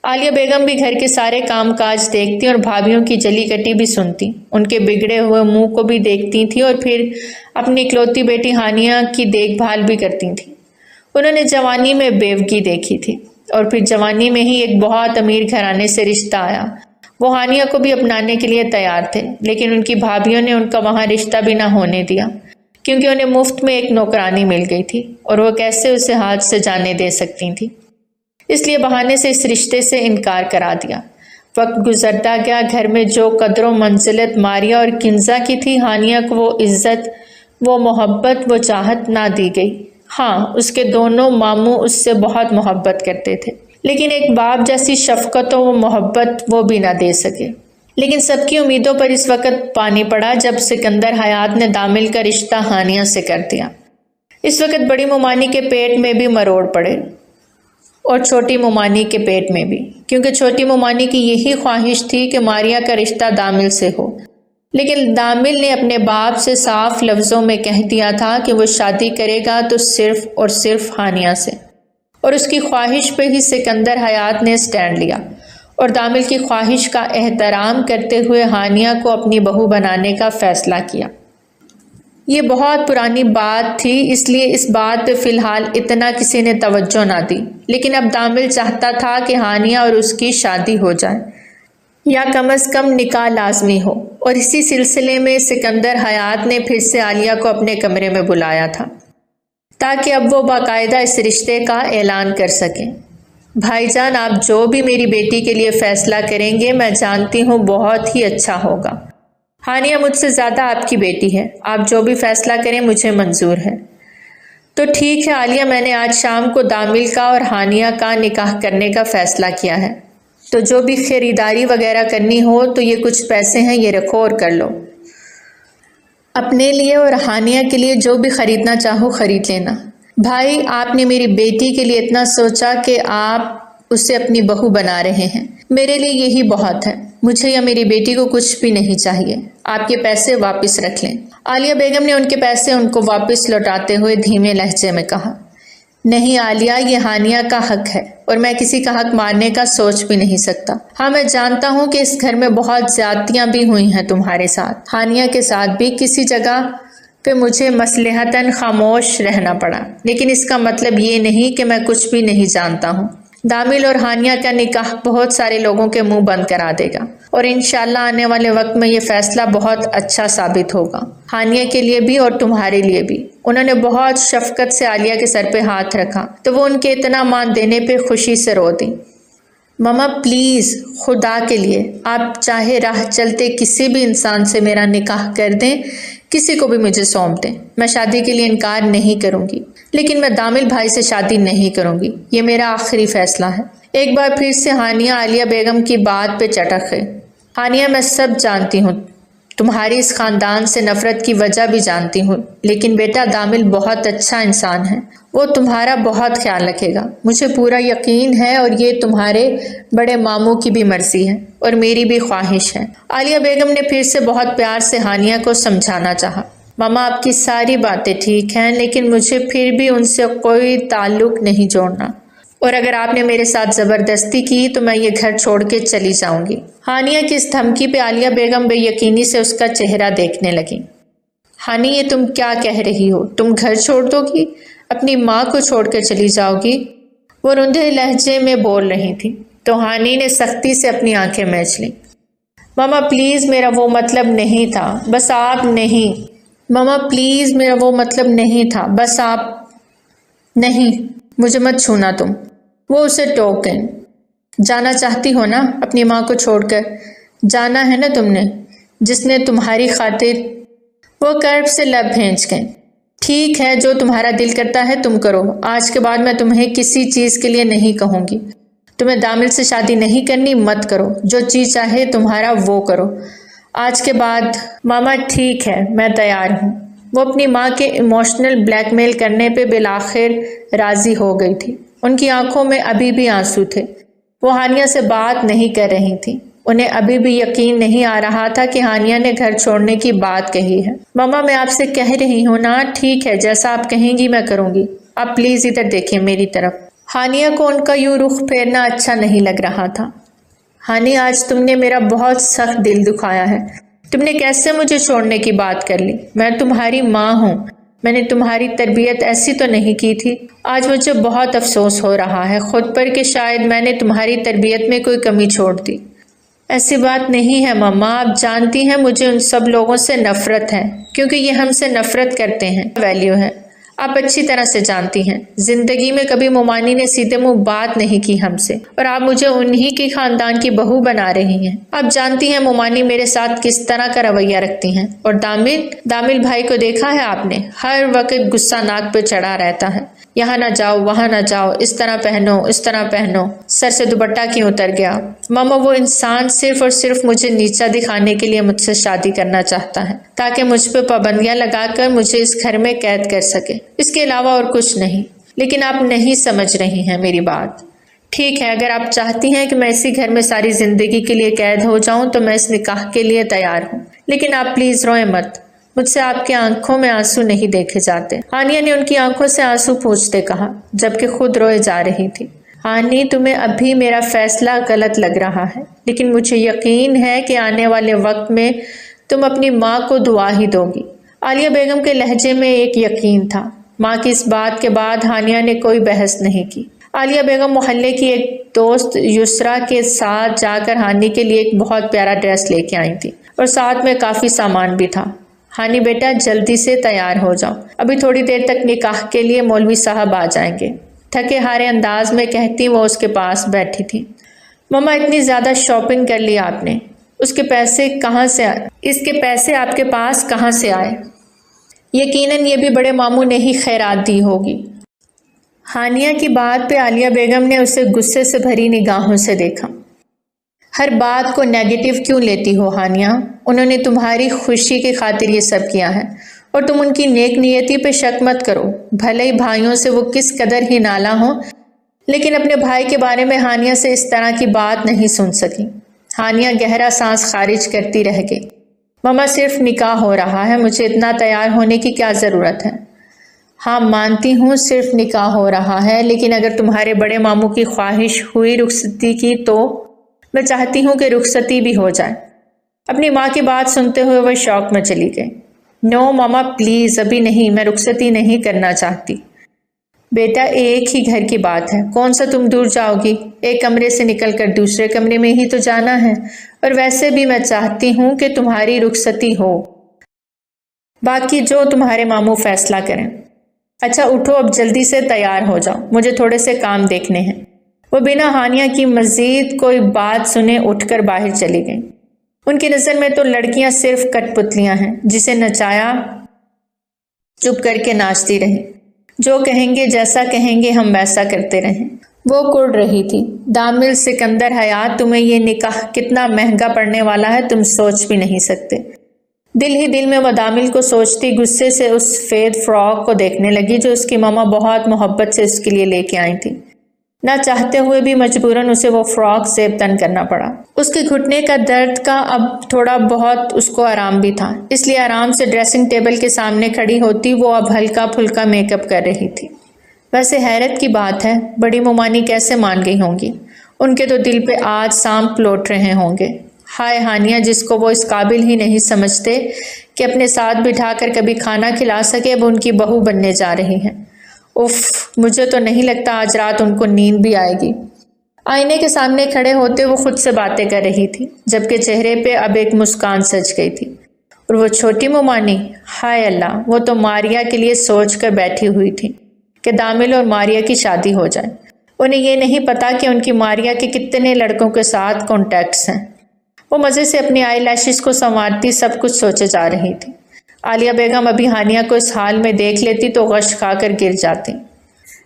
عالیہ بیگم بھی گھر کے سارے کام کاج دیکھتی اور بھابھیوں کی جلی کٹی بھی سنتی، ان کے بگڑے ہوئے منہ کو بھی دیکھتی تھی اور پھر اپنی اکلوتی بیٹی ہانیہ کی دیکھ بھال بھی کرتی تھی۔ انہوں نے جوانی میں بیوگی دیکھی تھی اور پھر جوانی میں ہی ایک بہت امیر گھرانے سے رشتہ آیا۔ وہ ہانیہ کو بھی اپنانے کے لیے تیار تھے، لیکن ان کی بھابھیوں نے ان کا وہاں رشتہ بھی نہ ہونے دیا، کیونکہ انہیں مفت میں ایک نوکرانی مل گئی تھی اور وہ کیسے اسے ہاتھ سے جانے دے سکتی تھی۔ اس لیے بہانے سے اس رشتے سے انکار کرا دیا۔ وقت گزرتا گیا، گھر میں جو قدر و منزلت ماریہ اور کنزا کی تھی، ہانیہ کو وہ عزت، وہ محبت، وہ چاہت نہ دی گئی۔ ہاں، اس کے دونوں ماموں اس سے بہت محبت کرتے تھے، لیکن ایک باپ جیسی شفقت و محبت وہ بھی نہ دے سکے۔ لیکن سب کی امیدوں پر اس وقت پانی پڑا جب سکندر حیات نے دامل کا رشتہ ہانیہ سے کر دیا۔ اس وقت بڑی ممانی کے پیٹ میں بھی مروڑ پڑے اور چھوٹی ممانی کے پیٹ میں بھی، کیونکہ چھوٹی ممانی کی یہی خواہش تھی کہ ماریہ کا رشتہ دامل سے ہو، لیکن دامل نے اپنے باپ سے صاف لفظوں میں کہہ دیا تھا کہ وہ شادی کرے گا تو صرف اور صرف ہانیہ سے، اور اس کی خواہش پہ ہی سکندر حیات نے سٹینڈ لیا اور دامل کی خواہش کا احترام کرتے ہوئے ہانیہ کو اپنی بہو بنانے کا فیصلہ کیا۔ یہ بہت پرانی بات تھی، اس لیے اس بات پہ فی الحال اتنا کسی نے توجہ نہ دی، لیکن اب دامل چاہتا تھا کہ ہانیہ اور اس کی شادی ہو جائے، یا کم از کم نکاح لازمی ہو، اور اسی سلسلے میں سکندر حیات نے پھر سے عالیہ کو اپنے کمرے میں بلایا تھا تاکہ اب وہ باقاعدہ اس رشتے کا اعلان کر سکیں۔ بھائی جان، آپ جو بھی میری بیٹی کے لیے فیصلہ کریں گے میں جانتی ہوں بہت ہی اچھا ہوگا۔ ہانیہ مجھ سے زیادہ آپ کی بیٹی ہے، آپ جو بھی فیصلہ کریں مجھے منظور ہے۔ تو ٹھیک ہے عالیہ، میں نے آج شام کو دامل کا اور ہانیہ کا نکاح کرنے کا فیصلہ کیا ہے، تو جو بھی خریداری وغیرہ کرنی ہو تو یہ کچھ پیسے ہیں، یہ رکھو اور کر لو۔ اپنے لیے اور ہانیہ کے لیے جو بھی خریدنا چاہو خرید لینا۔ بھائی، آپ نے میری بیٹی کے لیے اتنا سوچا کہ آپ اسے اپنی بہو بنا رہے ہیں، میرے لیے یہی بہت ہے۔ مجھے یا میری بیٹی کو کچھ بھی نہیں چاہیے، آپ کے پیسے واپس رکھ لیں۔ عالیہ بیگم نے ان کے پیسے ان کو واپس لوٹاتے ہوئے دھیمے لہجے میں کہا، نہیں عالیہ، یہ ہانیہ کا حق ہے اور میں کسی کا حق مارنے کا سوچ بھی نہیں سکتا۔ ہاں، میں جانتا ہوں کہ اس گھر میں بہت زیادتیاں بھی ہوئی ہیں تمہارے ساتھ، ہانیہ کے ساتھ بھی، کسی جگہ پہ مجھے مصلحتاً خاموش رہنا پڑا، لیکن اس کا مطلب یہ نہیں کہ میں کچھ بھی نہیں جانتا ہوں۔ دامل اور ہانیہ کا نکاح بہت سارے لوگوں کے منہ بند کرا دے گا، اور انشاءاللہ آنے والے وقت میں یہ فیصلہ بہت اچھا ثابت ہوگا، ہانیہ کے لیے بھی اور تمہارے لیے بھی۔ انہوں نے بہت شفقت سے عالیہ کے سر پہ ہاتھ رکھا تو وہ ان کے اتنا مان دینے پہ خوشی سے رو دی۔ ماما پلیز، خدا کے لیے آپ چاہے راہ چلتے کسی بھی انسان سے میرا نکاح کر دیں، کسی کو بھی مجھے سونپ دیں، میں شادی کے لیے انکار نہیں کروں گی، لیکن میں دامل بھائی سے شادی نہیں کروں گی، یہ میرا آخری فیصلہ ہے۔ ایک بار پھر سے ہانیہ عالیہ بیگم کی بات پہ چٹک گئی۔ ہانیہ، میں سب جانتی ہوں، تمہاری اس خاندان سے نفرت کی وجہ بھی جانتی ہوں، لیکن بیٹا دامل بہت اچھا انسان ہے، وہ تمہارا بہت خیال رکھے گا، مجھے پورا یقین ہے، اور یہ تمہارے بڑے ماموں کی بھی مرضی ہے اور میری بھی خواہش ہے۔ عالیہ بیگم نے پھر سے بہت پیار سے ہانیہ کو سمجھانا چاہا، ماما آپ کی ساری باتیں ٹھیک ہیں، لیکن مجھے پھر بھی ان سے کوئی تعلق نہیں جوڑنا، اور اگر آپ نے میرے ساتھ زبردستی کی تو میں یہ گھر چھوڑ کے چلی جاؤں گی۔ ہانیہ کی اس دھمکی پہ عالیہ بیگم بے یقینی سے اس کا چہرہ دیکھنے لگی۔ ہانی، یہ تم کیا کہہ رہی ہو؟ تم گھر چھوڑ دو گی؟ اپنی ماں کو چھوڑ کر چلی جاؤ گی؟ وہ رندھے لہجے میں بول رہی تھی تو ہانی نے سختی سے اپنی آنکھیں میچ لیں۔ ماما پلیز، میرا وہ مطلب نہیں تھا، بس آپ نہیں۔ ماما پلیز، میرا وہ مطلب نہیں تھا، بس آپ نہیں، مجھے مت چھونا تم۔ وہ اسے ٹوک گئیں۔ جانا چاہتی ہو نا اپنی ماں کو چھوڑ کر؟ جانا ہے نا تم نے، جس نے تمہاری خاطر۔ وہ کرب سے لب بھینچ گئیں۔ ٹھیک ہے، جو تمہارا دل کرتا ہے تم کرو، آج کے بعد میں تمہیں کسی چیز کے لیے نہیں کہوں گی۔ تمہیں دامل سے شادی نہیں کرنی، مت کرو، جو چیز چاہے تمہارا وہ کرو آج کے بعد۔ ماما ٹھیک ہے، میں تیار ہوں۔ وہ اپنی ماں کے ایموشنل بلیک میل کرنے پہ بالآخر راضی ہو گئی تھی۔ ان کی آنکھوں میں ابھی بھی آنسو تھے، وہ ہانیہ سے بات نہیں کر رہی تھی۔ انہیں ابھی بھی یقین نہیں آ رہا تھا کہ ہانیہ نے گھر چھوڑنے کی بات کہی ہے۔ ماما میں آپ سے کہہ رہی ہوں نا، ٹھیک ہے جیسا آپ کہیں گی میں کروں گی، آپ پلیز ادھر دیکھیں میری طرف۔ ہانیہ کو ان کا یوں رخ پھیرنا اچھا نہیں لگ رہا تھا۔ ہانی آج تم نے میرا بہت سخت دل دکھایا ہے، تم نے کیسے مجھے چھوڑنے کی بات کر لی؟ میں تمہاری ماں ہوں، میں نے تمہاری تربیت ایسی تو نہیں کی تھی۔ آج مجھے بہت افسوس ہو رہا ہے خود پر کہ شاید میں نے تمہاری تربیت میں کوئی کمی چھوڑ دی۔ ایسی بات نہیں ہے ماما، آپ جانتی ہیں مجھے ان سب لوگوں سے نفرت ہے کیونکہ یہ ہم سے نفرت کرتے ہیں۔ ویلیو ہے، آپ اچھی طرح سے جانتی ہیں، زندگی میں کبھی مومانی نے سیدھے منہ بات نہیں کی ہم سے، اور آپ مجھے انہی کی خاندان کی بہو بنا رہی ہیں۔ آپ جانتی ہیں مومانی میرے ساتھ کس طرح کا رویہ رکھتی ہیں، اور دامل بھائی کو دیکھا ہے آپ نے، ہر وقت غصہ ناک پہ چڑھا رہتا ہے، یہاں نہ جاؤ وہاں نہ جاؤ، اس طرح پہنو اس طرح پہنو، سر سے دوپٹہ کیوں اتر گیا؟ ماما وہ انسان صرف اور صرف مجھے نیچا دکھانے کے لیے مجھ سے شادی کرنا چاہتا ہے تاکہ مجھ پہ پابندیاں لگا کر مجھے اس گھر میں قید کر سکے، اس کے علاوہ اور کچھ نہیں۔ لیکن آپ نہیں سمجھ رہی ہیں میری بات۔ ٹھیک ہے، اگر آپ چاہتی ہیں کہ میں اسی گھر میں ساری زندگی کے لیے قید ہو جاؤں تو میں اس نکاح کے لیے تیار ہوں، لیکن آپ پلیز روئیں مت، مجھ سے آپ کی آنکھوں میں آنسو نہیں دیکھے جاتے۔ ہانیہ نے ان کی آنکھوں سے آنسو پوچھتے کہا جبکہ خود روئے جا رہی تھی۔ ہانی تمہیں ابھی میرا فیصلہ غلط لگ رہا ہے، لیکن مجھے یقین ہے کہ آنے والے وقت میں تم اپنی ماں کو دعا ہی دو گی۔ عالیہ بیگم کے لہجے میں ایک یقین تھا۔ ماں کی اس بات کے بعد ہانیہ نے کوئی بحث نہیں کی۔ عالیہ بیگم محلے کی ایک دوست یسرا کے ساتھ جا کر ہانی کے لیے ایک بہت پیارا ڈریس لے کے آئی تھی، اور ساتھ میں کافی سامان بھی تھا۔ ہانی بیٹا جلدی سے تیار ہو جاؤ، ابھی تھوڑی دیر تک نکاح کے لیے مولوی صاحب آ جائیں گے، تھکے ہارے انداز میں کہتی وہ اس کے پاس بیٹھی تھی۔ ماما اتنی زیادہ شاپنگ کر لی آپ نے، اس کے پیسے آپ کے پاس کہاں سے آئے؟ یقیناً یہ بھی بڑے ماموں نے ہی خیرات دی ہوگی۔ ہانیہ کی بات پہ عالیہ بیگم نے اسے غصے سے بھری نگاہوں سے دیکھا۔ ہر بات کو نیگیٹو کیوں لیتی ہو ہانیہ؟ انہوں نے تمہاری خوشی کی خاطر یہ سب کیا ہے، اور تم ان کی نیک نیتی پہ شک مت کرو، بھلے ہی بھائیوں سے وہ کس قدر ہی نالا ہوں، لیکن اپنے بھائی کے بارے میں ہانیہ سے اس طرح کی بات نہیں سن سکی۔ ہانیہ گہرا سانس خارج کرتی رہ گئی۔ ماما صرف نکاح ہو رہا ہے، مجھے اتنا تیار ہونے کی کیا ضرورت ہے؟ ہاں مانتی ہوں صرف نکاح ہو رہا ہے، لیکن اگر تمہارے بڑے ماموں کی خواہش ہوئی رخصتی کی تو میں چاہتی ہوں کہ رخصتی بھی ہو جائے۔ اپنی ماں کی بات سنتے ہوئے وہ شوق میں چلی گئی۔ نو ماما پلیز، ابھی نہیں، میں رخصتی نہیں کرنا چاہتی۔ بیٹا ایک ہی گھر کی بات ہے، کون سا تم دور جاؤ گی؟ ایک کمرے سے نکل کر دوسرے کمرے میں ہی تو جانا ہے، اور ویسے بھی میں چاہتی ہوں کہ تمہاری رخصتی ہو، باقی جو تمہارے ماموں فیصلہ کریں۔ اچھا اٹھو، اب جلدی سے تیار ہو جاؤ، مجھے تھوڑے سے کام دیکھنے ہیں۔ وہ بنا ہانیہ کی مزید کوئی بات سنے اٹھ کر باہر چلی گئیں۔ ان کی نظر میں تو لڑکیاں صرف کٹ پتلیاں ہیں، جسے نچایا چپ کر کے ناچتی رہیں، جو کہیں گے جیسا کہیں گے ہم ویسا کرتے رہیں۔ وہ کڑ رہی تھی۔ دامل سکندر حیات، تمہیں یہ نکاح کتنا مہنگا پڑنے والا ہے تم سوچ بھی نہیں سکتے۔ دل ہی دل میں وہ دامل کو سوچتی غصے سے اس سفید فراک کو دیکھنے لگی جو اس کی ماما بہت محبت سے اس کے لیے لے کے آئی تھی۔ نہ چاہتے ہوئے بھی مجبوراً اسے وہ فراک زیب تن کرنا پڑا۔ اس کے گھٹنے کا درد کا اب تھوڑا بہت اس کو آرام بھی تھا، اس لیے آرام سے ڈریسنگ ٹیبل کے سامنے کھڑی ہوتی وہ اب ہلکا پھلکا میک اپ کر رہی تھی۔ ویسے حیرت کی بات ہے، بڑی مومانی کیسے مان گئی ہوں گی؟ ان کے تو دل پہ آج سانپ لوٹ رہے ہوں گے۔ ہائے ہانیہ، جس کو وہ اس قابل ہی نہیں سمجھتے کہ اپنے ساتھ بٹھا کر کبھی کھانا کھلا سکے، اب ان کی بہو بننے جا رہی ہیں۔ اف، مجھے تو نہیں لگتا آج رات ان کو نیند بھی آئے گی۔ آئینے کے سامنے کھڑے ہوتے وہ خود سے باتیں کر رہی تھی، جبکہ چہرے پہ اب ایک مسکان سج گئی تھی۔ اور وہ چھوٹی مومانی، ہائے اللہ، وہ تو ماریا کے لیے سوچ کر بیٹھی ہوئی تھی کہ دامل اور ماریا کی شادی ہو جائے۔ انہیں یہ نہیں پتا کہ ان کی ماریا کے کتنے لڑکوں کے ساتھ کانٹیکٹس ہیں۔ وہ مزے سے اپنی آئی لیشز کو سنوارتی سب کچھ سوچے جا رہی تھی۔ عالیہ بیگم ابھی ہانیہ کو اس حال میں دیکھ لیتی تو غش کھا کر گر جاتی۔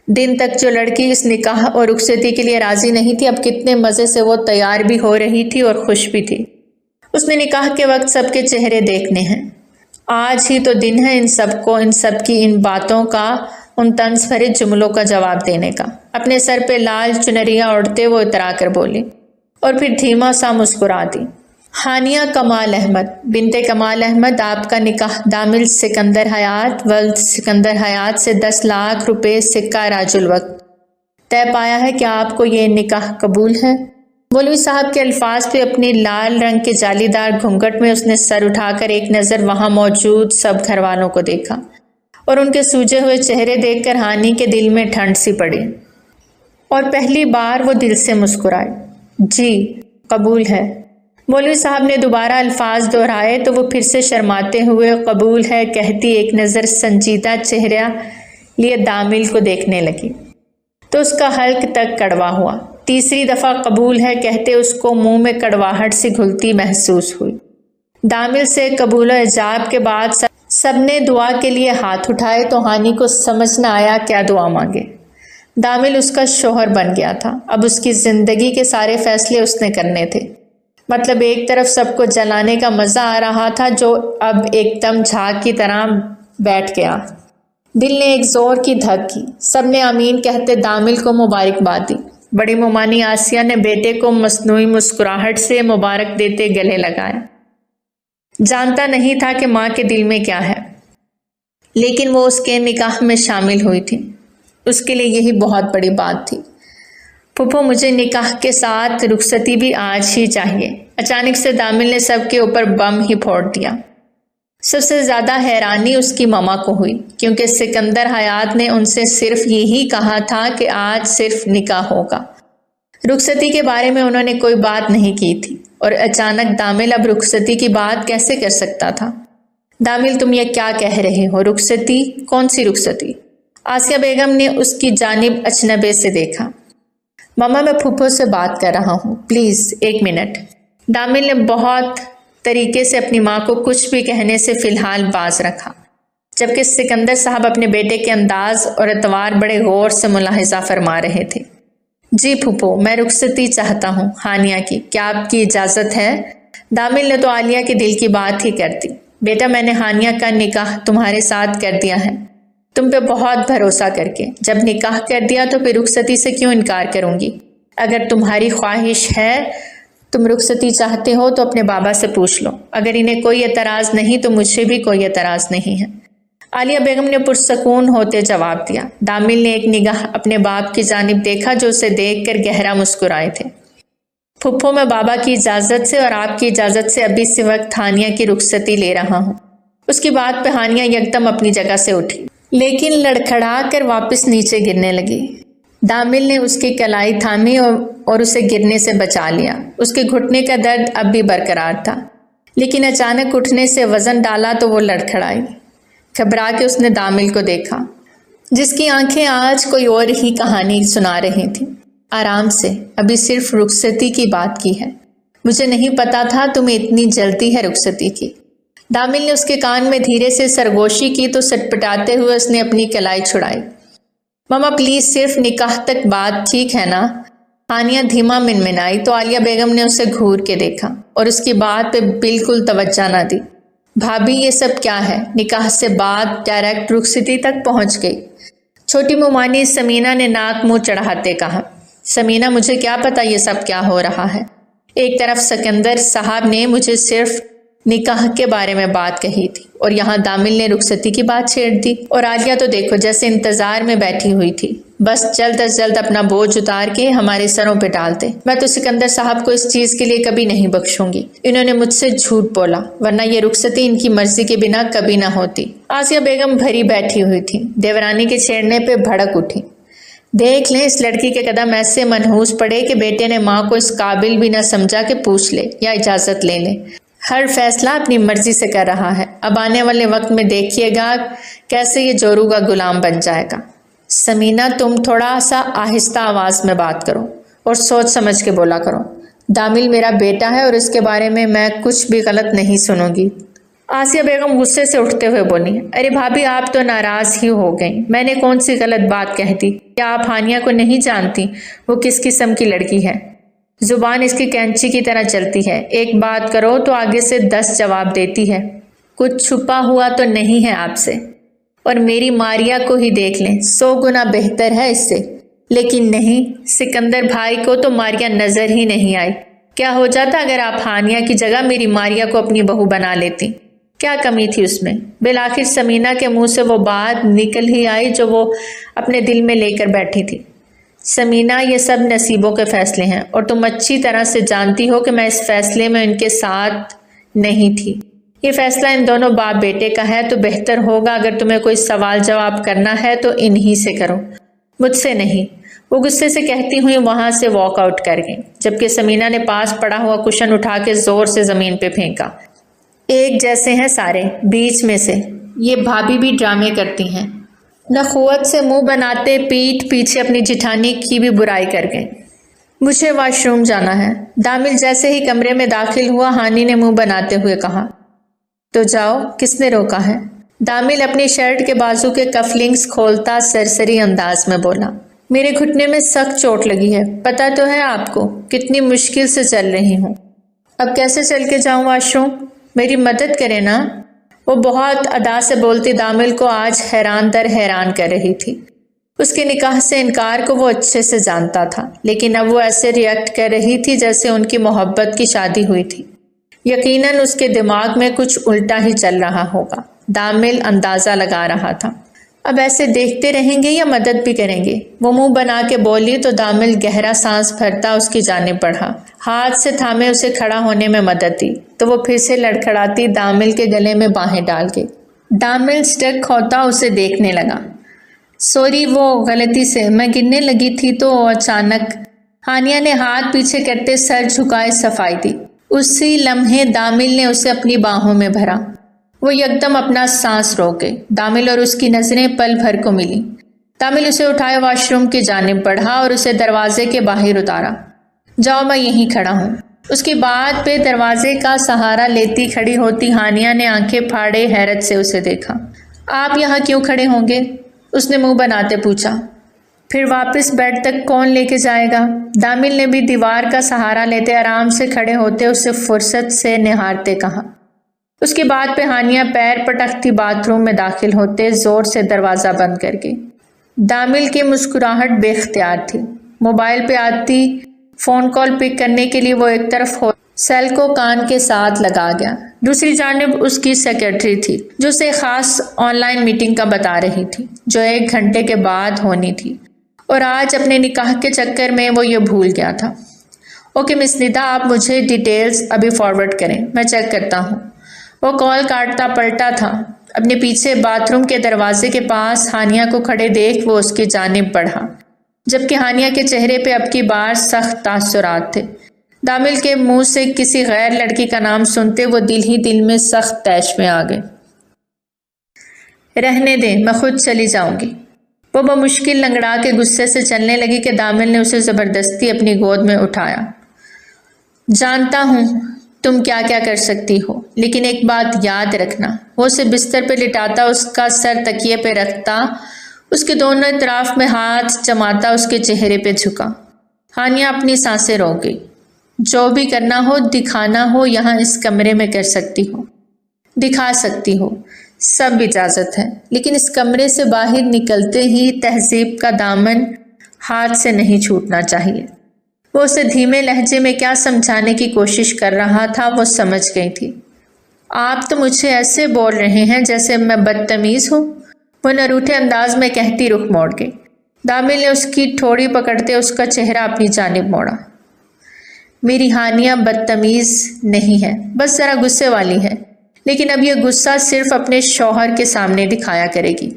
دن تک جو لڑکی اس نکاح اور رخصتی کے لیے راضی نہیں تھی، اب کتنے مزے سے وہ تیار بھی ہو رہی تھی اور خوش بھی تھی۔ اس نے نکاح کے وقت سب کے چہرے دیکھنے ہیں۔ آج ہی تو دن ہے ان سب کو، ان سب کی ان باتوں کا، ان طنز بھرے جملوں کا جواب دینے کا۔ اپنے سر پہ لال چنریاں اوڑھتے وہ اترا کر بولی، اور پھر دھیما سا مسکرا دی۔ ہانیہ کمال احمد بنت کمال احمد، آپ کا نکاح دامل سکندر حیات ولد سکندر حیات سے 10 لاکھ روپے سکہ راج الوقت طے پایا ہے۔ کیا آپ کو یہ نکاح قبول ہے؟ مولوی صاحب کے الفاظ پہ اپنی لال رنگ کے جالی دار گھونگھٹ میں اس نے سر اٹھا کر ایک نظر وہاں موجود سب گھر والوں کو دیکھا، اور ان کے سوجے ہوئے چہرے دیکھ کر ہانی کے دل میں ٹھنڈ سی پڑی، اور پہلی بار وہ دل سے مسکرائے۔ جی قبول ہے۔ مولوی صاحب نے دوبارہ الفاظ دہرائے تو وہ پھر سے شرماتے ہوئے قبول ہے کہتی ایک نظر سنجیدہ چہرہ لیے دامل کو دیکھنے لگی تو اس کا حلق تک کڑوا ہوا۔ تیسری دفعہ قبول ہے کہتے اس کو منہ میں کڑواہٹ سی گھلتی محسوس ہوئی۔ دامل سے قبول و ایجاب کے بعد سب نے دعا کے لیے ہاتھ اٹھائے تو ہانی کو سمجھ نہ آیا کیا دعا مانگے۔ دامل اس کا شوہر بن گیا تھا، اب اس کی زندگی کے سارے فیصلے اس نے کرنے تھے۔ مطلب ایک طرف سب کو جلانے کا مزہ آ رہا تھا جو اب ایک دم جھاگ کی طرح بیٹھ گیا۔ دل نے ایک زور کی دھک کی، سب نے آمین کہتے دامل کو مبارکباد دی۔ بڑی ممانی آسیہ نے بیٹے کو مصنوعی مسکراہٹ سے مبارک دیتے گلے لگایا۔ جانتا نہیں تھا کہ ماں کے دل میں کیا ہے، لیکن وہ اس کے نکاح میں شامل ہوئی تھی، اس کے لیے یہی بہت بڑی بات تھی۔ پھپھو مجھے نکاح کے ساتھ رخصتی بھی آج ہی چاہیے۔ اچانک سے دامل نے سب کے اوپر بم ہی پھوڑ دیا۔ سب سے زیادہ حیرانی اس کی ماما کو ہوئی، کیونکہ سکندر حیات نے ان سے صرف یہی کہا تھا کہ آج صرف نکاح ہوگا، رخصتی کے بارے میں انہوں نے کوئی بات نہیں کی تھی، اور اچانک دامل اب رخصتی کی بات کیسے کر سکتا تھا؟ دامل تم یہ کیا کہہ رہے ہو؟ رخصتی؟ کون سی رخصتی؟ آسیہ بیگم نے اس کی جانب اچنبے سے دیکھا۔ ماما میں پھپھو سے بات کر رہا ہوں، پلیز 1 منٹ۔ دامل نے بہت طریقے سے اپنی ماں کو کچھ بھی کہنے سے فی الحال باز رکھا، جبکہ سکندر صاحب اپنے بیٹے کے انداز اور اعتبار بڑے غور سے ملاحظہ فرما رہے تھے۔ جی پھپھو میں رخصتی چاہتا ہوں ہانیہ کی، کیا آپ کی اجازت ہے؟ دامل نے تو عالیہ کے دل کی بات ہی کر دی۔ بیٹا میں نے ہانیہ کا نکاح تمہارے ساتھ کر دیا ہے، تم پہ بہت بھروسہ کر کے۔ جب نکاح کر دیا تو پھر رخصتی سے کیوں انکار کروں گی؟ اگر تمہاری خواہش ہے، تم رخصتی چاہتے ہو تو اپنے بابا سے پوچھ لو، اگر انہیں کوئی اعتراض نہیں تو مجھے بھی کوئی اعتراض نہیں ہے۔ عالیہ بیگم نے پرسکون ہوتے جواب دیا۔ دامل نے ایک نگاہ اپنے باپ کی جانب دیکھا جو اسے دیکھ کر گہرا مسکرائے تھے۔ پھپھو میں بابا کی اجازت سے اور آپ کی اجازت سے ابھی اسی وقت ہانیہ کی رخصتی لے رہا ہوں۔ اس کی بات پہ ہانیہ یکدم اپنی جگہ سے اٹھی، لیکن لڑکھڑا کر واپس نیچے گرنے لگی۔ دامل نے اس کی کلائی تھامی اور اسے گرنے سے بچا لیا۔ اس کے گھٹنے کا درد اب بھی برقرار تھا، لیکن اچانک اٹھنے سے وزن ڈالا تو وہ لڑکھڑائی۔ گھبرا کے اس نے دامل کو دیکھا، جس کی آنکھیں آج کوئی اور ہی کہانی سنا رہی تھیں۔ آرام سے، ابھی صرف رخصتی کی بات کی ہے، مجھے نہیں پتا تھا تمہیں اتنی جلدی ہے رخصتی کی۔ دامل نے اس کے کان میں دھیرے سے سرگوشی کی تو سٹپٹاتے ہوئے اس نے اپنی کلائی چھڑائی۔ ماما پلیز صرف نکاح تک بات ٹھیک ہے نا؟ ہانیہ دھیما منمنائی تو عالیہ بیگم نے اسے گھور کے دیکھا اور اس کی بات پہ بالکل توجہ نہ دی۔ بھابھی یہ سب کیا ہے؟ نکاح سے بات ڈائریکٹ رخصتی تک پہنچ گئی۔ چھوٹی ممانی سمینہ نے ناک منہ چڑھاتے کہا۔ سمینہ مجھے کیا پتا یہ سب کیا ہو رہا ہے؟ ایک طرف سکندر صاحب نے مجھے صرف نکاح کے بارے میں بات کہی تھی اور یہاں دامل نے رخصتی کی بات چھیڑ دی، اور عالیہ تو دیکھو جیسے انتظار میں بیٹھی ہوئی تھی، بس جلد از جلد اپنا بوجھ اتار کے ہمارے سروں پہ ڈالتے۔ میں تو سکندر صاحب کو اس چیز کے لیے کبھی نہیں بخشوں گی، انہوں نے مجھ سے جھوٹ بولا، ورنہ یہ رخصتی ان کی مرضی کے بنا کبھی نہ ہوتی۔ آسیہ بیگم بھری بیٹھی ہوئی تھی، دیورانی کے چھیڑنے پہ بھڑک اٹھی۔ دیکھ لیں اس لڑکی کے قدم ایسے منحوس پڑے کہ بیٹے نے ماں کو اس قابل بھی نہ سمجھا کہ پوچھ لے یا اجازت لے لے، ہر فیصلہ اپنی مرضی سے کر رہا ہے۔ اب آنے والے وقت میں دیکھیے گا کیسے یہ جورو کا غلام بن جائے گا۔ سمینہ تم تھوڑا سا آہستہ آواز میں بات کرو اور سوچ سمجھ کے بولا کرو، دامل میرا بیٹا ہے اور اس کے بارے میں کچھ بھی غلط نہیں سنوں گی۔ آسیہ بیگم غصے سے اٹھتے ہوئے بولی، ارے بھابھی آپ تو ناراض ہی ہو گئیں، میں نے کون سی غلط بات کہہ دی؟ کیا آپ ہانیہ کو نہیں جانتی وہ کس قسم کی لڑکی ہے؟ زبان اس کی کینچی کی طرح چلتی ہے، ایک بات کرو تو آگے سے 10 جواب دیتی ہے، کچھ چھپا ہوا تو نہیں ہے آپ سے۔ اور میری ماریا کو ہی دیکھ لیں، 100 گنا بہتر ہے اس سے، لیکن نہیں، سکندر بھائی کو تو ماریا نظر ہی نہیں آئی، کیا ہو جاتا اگر آپ ہانیہ کی جگہ میری ماریا کو اپنی بہو بنا لیتی؟ کیا کمی تھی اس میں؟ بالآخر سمینہ کے منہ سے وہ بات نکل ہی آئی جو وہ اپنے دل میں لے کر بیٹھی تھی۔ سمینہ، یہ سب نصیبوں کے فیصلے ہیں اور تم اچھی طرح سے جانتی ہو کہ میں اس فیصلے میں ان کے ساتھ نہیں تھی۔ یہ فیصلہ ان دونوں باپ بیٹے کا ہے، تو بہتر ہوگا اگر تمہیں کوئی سوال جواب کرنا ہے تو انہی سے کرو، مجھ سے نہیں۔ وہ غصے سے کہتی ہوئی وہاں سے واک آؤٹ کر گئی، جبکہ سمینہ نے پاس پڑا ہوا کشن اٹھا کے زور سے زمین پہ پھینکا۔ ایک جیسے ہیں سارے، بیچ میں سے یہ بھابھی بھی ڈرامے کرتی ہیں۔ نخوت سے منہ بناتے پیٹھ پیچھے اپنی جٹھانی کی بھی برائی کر گئے۔ مجھے واش روم جانا ہے۔ دامل جیسے ہی کمرے میں داخل ہوا، ہانی نے منہ بناتے ہوئے کہا۔ تو جاؤ، کس نے روکا ہے؟ دامل اپنی شرٹ کے بازو کے کف لنکس کھولتا سرسری انداز میں بولا۔ میرے گھٹنے میں سخت چوٹ لگی ہے، پتہ تو ہے آپ کو، کتنی مشکل سے چل رہی ہوں۔ اب کیسے چل کے جاؤں واش روم؟ میری مدد کرے نا۔ وہ بہت ادا سے بولتی دامل کو آج حیران در حیران کر رہی تھی۔ اس کے نکاح سے انکار کو وہ اچھے سے جانتا تھا، لیکن اب وہ ایسے ریئیکٹ کر رہی تھی جیسے ان کی محبت کی شادی ہوئی تھی۔ یقیناً اس کے دماغ میں کچھ الٹا ہی چل رہا ہوگا، دامل اندازہ لگا رہا تھا۔ اب ایسے دیکھتے رہیں گے یا مدد بھی کریں گے؟ وہ منہ بنا کے بولی تو دامل گہرا سانس بھرتا اس کی جانب بڑھا، ہاتھ سے تھامے اسے کھڑا ہونے میں مدد دی، تو وہ پھر سے لڑکھڑاتی دامل کے گلے میں باہیں ڈال کے۔ دامل سٹک ہوتا اسے دیکھنے لگا۔ سوری، وہ غلطی سے میں گرنے لگی تھی تو اچانک۔ ہانیہ نے ہاتھ پیچھے کرتے سر جھکائے صفائی دی۔ اسی لمحے دامل نے اسے اپنی باہوں میں بھرا۔ وہ یکدم اپنا سانس روک گئی۔ دامل اور اس کی نظریں پل بھر کو ملی۔ دامل اسے اٹھائے واش روم کی جانب بڑھا اور اسے دروازے کے باہر اتارا۔ جاؤ، میں یہیں کھڑا ہوں۔ اس کی بات پہ دروازے کا سہارا لیتی کھڑی ہوتی ہانیہ نے آنکھیں پھاڑے حیرت سے اسے دیکھا۔ آپ یہاں کیوں کھڑے ہوں گے؟ اس نے منہ بناتے پوچھا۔ پھر واپس بیڈ تک کون لے کے جائے گا؟ دامل نے بھی دیوار کا سہارا لیتے آرام سے کھڑے ہوتے اسے فرصت سے نہارتے کہا۔ اس کی بات پہ ہانیہ پیر پٹکتی باتھ روم میں داخل ہوتے زور سے دروازہ بند کر کے۔ دامل کی مسکراہٹ بے اختیار تھی۔ موبائل پہ آتی فون کال پک کرنے کے لیے وہ ایک طرف ہو سیل کو کان کے ساتھ لگا گیا۔ دوسری جانب اس کی سیکرٹری تھی جو اسے خاص آن لائن میٹنگ کا بتا رہی تھی جو 1 گھنٹے کے بعد ہونی تھی، اور آج اپنے نکاح کے چکر میں وہ یہ بھول گیا تھا۔ اوکے مس ندا، آپ مجھے ڈیٹیلز ابھی فارورڈ کریں، میں چیک کرتا ہوں۔ وہ کال کاٹتا پلٹا تھا۔ اپنے پیچھے باتھ روم کے دروازے کے پاس ہانیہ کو کھڑے دیکھ وہ اس کی جانب بڑھا، جبکہ ہانیہ کے چہرے پہ اب کی بار سخت تاثرات تھے۔ دامل کے منہ سے کسی غیر لڑکی کا نام سنتے وہ دل ہی دل میں سخت طیش میں آ گئے۔ رہنے دیں، میں خود چلی جاؤں گی۔ وہ بمشکل لنگڑا کے غصے سے چلنے لگی کہ دامل نے اسے زبردستی اپنی گود میں اٹھایا۔ جانتا ہوں تم کیا کیا کر سکتی ہو، لیکن ایک بات یاد رکھنا۔ وہ اسے بستر پہ لٹاتا، اس کا سر تکیے پہ رکھتا، اس کے دونوں اطراف میں ہاتھ جماتا اس کے چہرے پہ جھکا۔ ہانیہ اپنی سانسیں روک گئی۔ جو بھی کرنا ہو، دکھانا ہو، یہاں اس کمرے میں کر سکتی ہو، دکھا سکتی ہو، سب اجازت ہے، لیکن اس کمرے سے باہر نکلتے ہی تہذیب کا دامن ہاتھ سے نہیں چھوٹنا چاہیے۔ وہ اسے دھیمے لہجے میں کیا سمجھانے کی کوشش کر رہا تھا وہ سمجھ گئی تھی۔ آپ تو مجھے ایسے بول رہے ہیں جیسے میں بدتمیز ہوں، وہ نروٹھے انداز میں کہتی رخ موڑ گئی۔ دامل نے اس کی ٹھوڑی پکڑتے اس کا چہرہ اپنی جانب موڑا۔ میری ہانیہ بدتمیز نہیں ہے، بس ذرا غصے والی ہے، لیکن اب یہ غصہ صرف اپنے شوہر کے سامنے دکھایا کرے گی،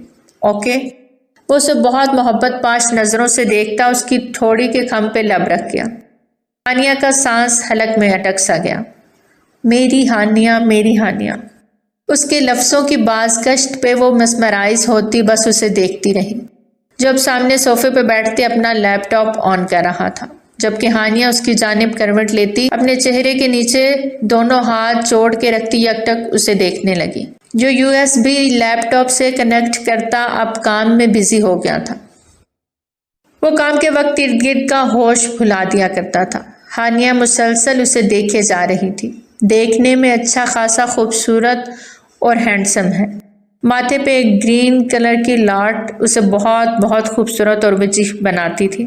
اوکے؟ وہ اسے بہت محبت پاش نظروں سے دیکھتا اس کی ٹھوڑی کے کھم پہ لب رکھ گیا۔ ہانیہ کا سانس حلق میں اٹک سا گیا۔ میری ہانیہ، میری ہانیہ، اس کے لفظوں کی باز گشت پہ وہ مسمرائز ہوتی بس اسے دیکھتی رہی، جو اب سامنے صوفے پہ بیٹھتے اپنا لیپ ٹاپ آن کر رہا تھا، جبکہ ہانیہ اس کی جانب کروٹ لیتی اپنے چہرے کے نیچے دونوں ہاتھ جوڑ کے رکھتی یکٹک اسے دیکھنے لگی۔ جو USB لیپ ٹاپ سے کنیکٹ کرتا اب کام میں بزی ہو گیا تھا۔ وہ کام کے وقت ارد گرد کا ہوش بھلا دیا کرتا تھا۔ ہانیہ مسلسل اسے دیکھے جا رہی تھی۔ دیکھنے میں اچھا خاصا خوبصورت اور ہینڈسم ہے۔ ماتھے پہ ایک گرین کلر کی لاٹ اسے بہت بہت خوبصورت اور وجیح بناتی تھی۔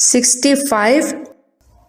65?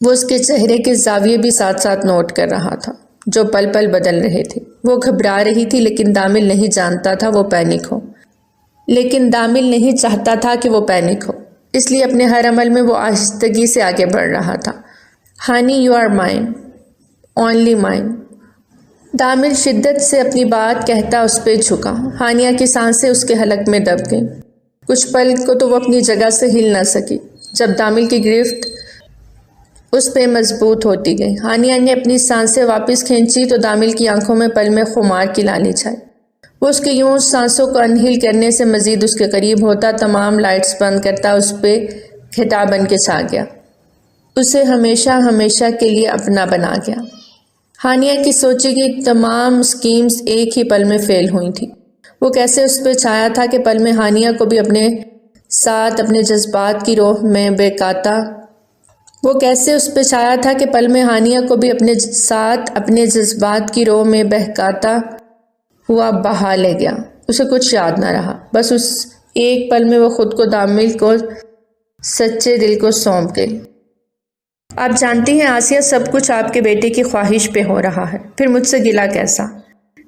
وہ اس کے چہرے کے زاویے بھی ساتھ ساتھ نوٹ کر رہا تھا جو پل پل بدل رہے تھے۔ وہ گھبرا رہی تھی لیکن دامل نہیں جانتا تھا وہ پینک ہو، لیکن دامل نہیں چاہتا تھا کہ وہ پینک ہو، اس لیے اپنے ہر عمل میں وہ آہستگی سے آگے بڑھ رہا تھا۔ Hani you are mine, only mine. Damil شدت سے اپنی بات کہتا اس پہ جھکا۔ ہانیہ کی سانسیں اس کے حلق میں دب گئیں۔ کچھ پل کو تو وہ اپنی جگہ سے ہل نہ سکی جب دامل کی گرفت اس پہ مضبوط ہوتی گئی۔ ہانیہ نے اپنی سانسیں واپس کھینچی تو دامل کی آنکھوں میں پل میں خمار کی لالی چھائی۔ وہ اس کے یوں سانسوں کو انہیل کرنے سے مزید اس کے قریب ہوتا، تمام لائٹس بند کرتا، اس پہ خطاب بن کے چھا گیا، اسے ہمیشہ ہمیشہ کے لیے اپنا بنا گیا۔ ہانیہ کی سوچی کی تمام سکیمز ایک ہی پل میں فیل ہوئی تھی۔ وہ کیسے اس پہ چھایا تھا کہ پل میں ہانیہ کو بھی اپنے ساتھ اپنے جذبات کی روح میں بہکاتا ہوا بہا لے گیا۔ اسے کچھ یاد نہ رہا، بس اس ایک پل میں وہ خود کو دامل کو سچے دل کو سونپ گئی۔ آپ جانتی ہیں آسیہ، سب کچھ آپ کے بیٹے کی خواہش پہ ہو رہا ہے، پھر مجھ سے گلہ کیسا؟